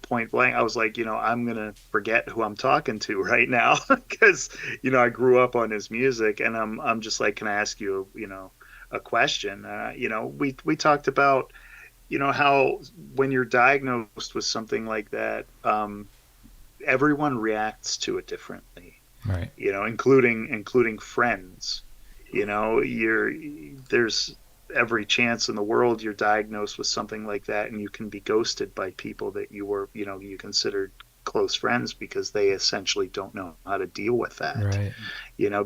point blank, I was like, I'm going to forget who I'm talking to right now because, I grew up on his music, and I'm just like, can I ask you, a question? We talked about, how when you're diagnosed with something like that, everyone reacts to it differently, right? Including friends. There's every chance in the world you're diagnosed with something like that, and you can be ghosted by people that you were, you considered close friends because they essentially don't know how to deal with that. Right.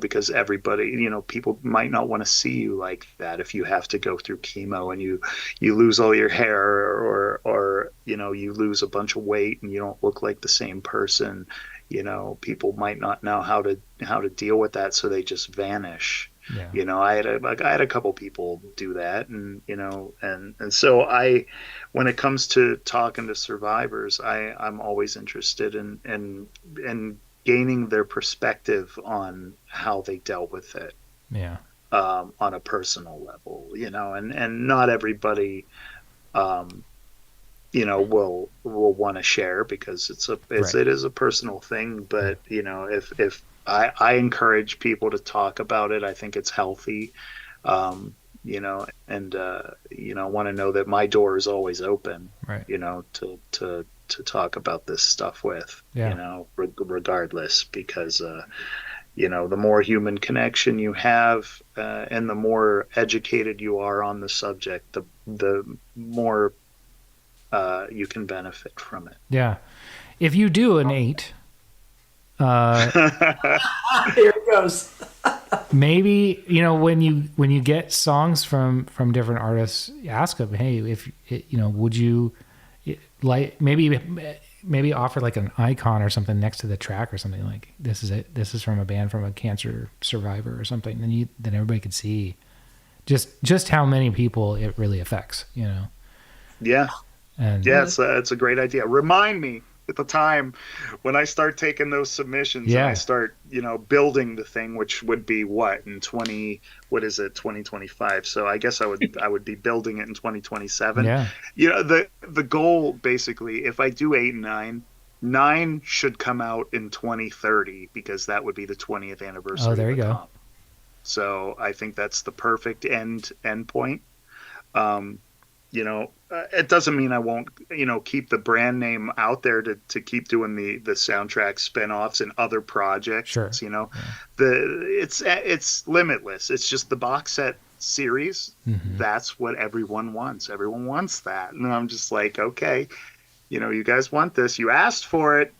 Because everybody, people might not want to see you like that if you have to go through chemo and you lose all your hair or you lose a bunch of weight and you don't look like the same person. People might not know how to deal with that, so they just vanish. Yeah. I had a couple people do that, and and so when it comes to talking to survivors, I'm always interested in gaining their perspective on how they dealt with it. Yeah. On a personal level, and not everybody will want to share because it is a personal thing, but if I encourage people to talk about it. I think it's healthy, and want to know that my door is always open, right? To talk about this stuff with, regardless, because the more human connection you have, and the more educated you are on the subject, the more you can benefit from it. Yeah, if you do an 8. Here it goes. Maybe when you get songs from different artists, ask them, hey, if would you like maybe offer like an icon or something next to the track or something, like this is from a band from a cancer survivor or something, then everybody could see just how many people it really affects. Yeah. And it's a great idea. Remind me at the time when I start taking those submissions, and I start, building the thing, which would be in 2025. So I guess I would be building it in 2027. Yeah. The goal basically, if I do 8 and 9, 9 should come out in 2030 because that would be the 20th anniversary. Oh, there of you the go. comp. So I think that's the perfect end point. It doesn't mean I won't, keep the brand name out there to keep doing the soundtrack spin-offs and other projects. Sure. It's limitless. It's just the box set series. Mm-hmm. That's what everyone wants. Everyone wants that. And I'm just like, okay, you guys want this. You asked for it.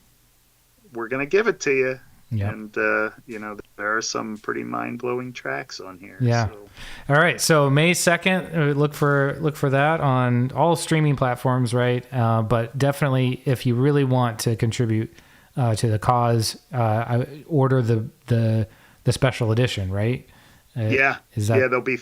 We're going to give it to you. Yeah. And, there are some pretty mind-blowing tracks on here. Yeah. So. All right. So May 2nd, look for that on all streaming platforms, right? But definitely if you really want to contribute to the cause, I order the special edition, right? There'll be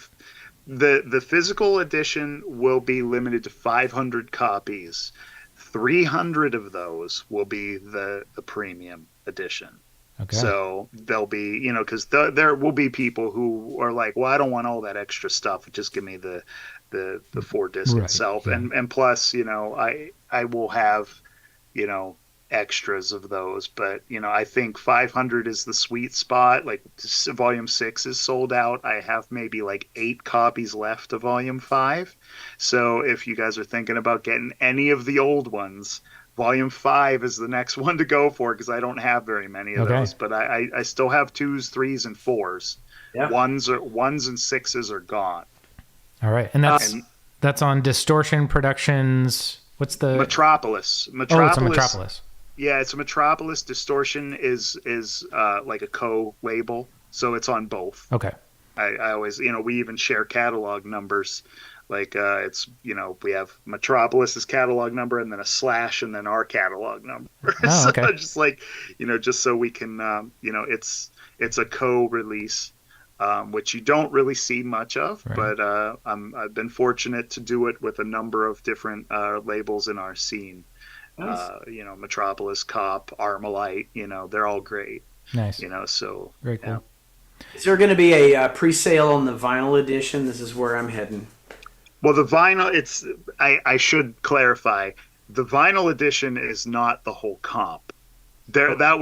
the physical edition will be limited to 500 copies. 300 of those will be the premium edition. Okay. So there'll be, because there will be people who are like, well, I don't want all that extra stuff. Just give me the 4-disc itself. Yeah. And plus, I will have, extras of those. But, I think 500 is the sweet spot. Like Volume 6 is sold out. I have maybe like 8 copies left of Volume 5. So if you guys are thinking about getting any of the old ones, Volume 5 is the next one to go for because I don't have very many of those, but I still have 2s, 3s, and 4s. Yeah. 1s and 6s are gone. All right, and that's on Distortion Productions. What's the Metropolis? Oh, it's on Metropolis. Yeah, it's a Metropolis. Distortion is like a co-label, so it's on both. Okay. I always, we even share catalog numbers. Like it's, we have Metropolis's catalog number and then a / and then our catalog number. Oh, okay. So just like, just so we can, it's a co-release, which you don't really see much of, right. But I've been fortunate to do it with a number of different labels in our scene. Nice. Metropolis, Cop, Armalite, they're all great. Nice. So very cool. Yeah. Is there going to be a pre-sale on the vinyl edition? This is where I'm heading. Well, the vinyl, I should clarify, the vinyl edition is not the whole comp. That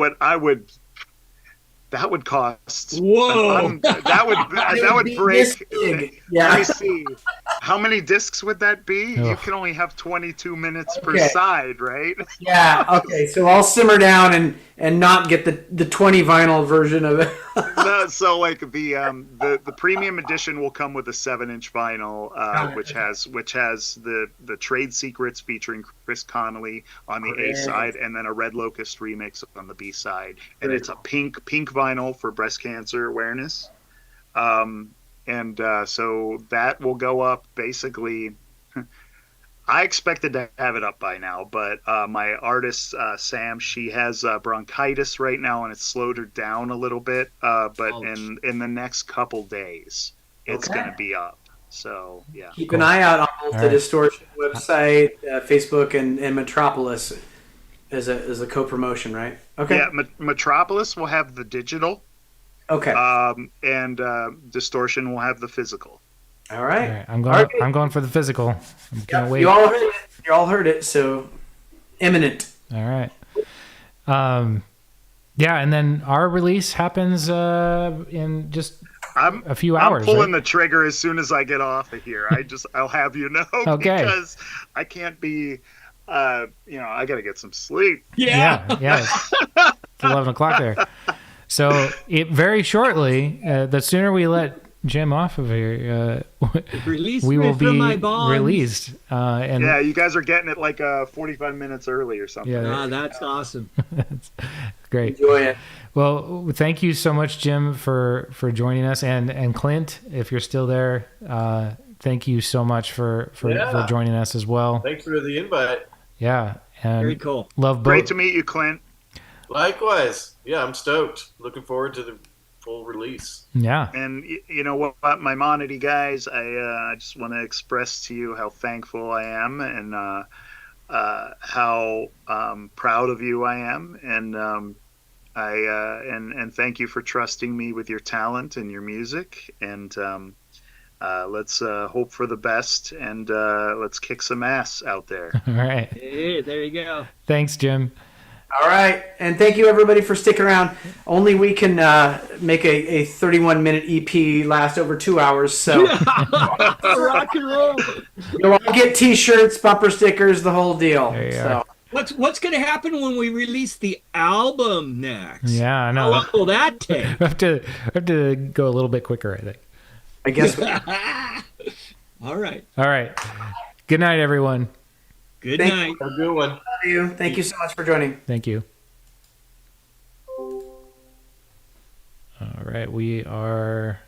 would cost. Whoa! That would break. Yeah. Let me see. How many discs would that be? Oh. You can only have 22 minutes per side, right? Yeah. Okay. So I'll simmer down and not get the 20 vinyl version of it. No, so like the premium edition will come with a 7-inch vinyl, which has the Trade Secrets featuring Chris Connolly on the A side, and then a Red Lokust remix on the B side, and it's a pink vinyl for breast cancer awareness. So that will go up basically. I expected to have it up by now, but my artist, Sam, she has bronchitis right now, and it's slowed her down a little bit. But in the next couple days, it's going to be up. So, yeah. Keep an eye out on both the Distortion website, Facebook, and Metropolis as a co-promotion, right? Okay. Yeah, Metropolis will have the digital. Okay. And Distortion will have the physical. All right. I'm going for the physical. I can't wait. You all heard it. You all heard it. So imminent. All right. Yeah, and then our release happens in just a few hours. I'm pulling the trigger as soon as I get off of here. I'll have you know, because I can't be. I got to get some sleep. Yeah. It's 11 o'clock there. So very shortly, the sooner we let Jim off of here, we will be released. And yeah, you guys are getting it like 45 minutes early or something. Yeah, that's awesome. That's great. Enjoy it. Well, thank you so much, Jim, for joining us, and Clint, if you're still there, thank you so much for joining us as well. Thanks for the invite. Yeah, and very cool. Love both. Great to meet you, Clint. Likewise. Yeah, I'm stoked. Looking forward to the full release. Yeah. And you know what, Maimonides guys, I just want to express to you how thankful I am, and how proud of you I am, and and thank you for trusting me with your talent and your music, and let's hope for the best, and let's kick some ass out there. All right. Hey, there you go. Thanks, Jim. All right. And thank you, everybody, for sticking around. Only we can make a 31-minute EP last over 2 hours. So rock and roll. You'll all get T-shirts, bumper stickers, the whole deal. So. What's going to happen when we release the album next? Yeah, I know. How long will that take? We have to go a little bit quicker, I think. I guess. All right. All right. Good night, everyone. Good night. Have a good one. Love you. Thank you so much for joining. Thank you. All right, we are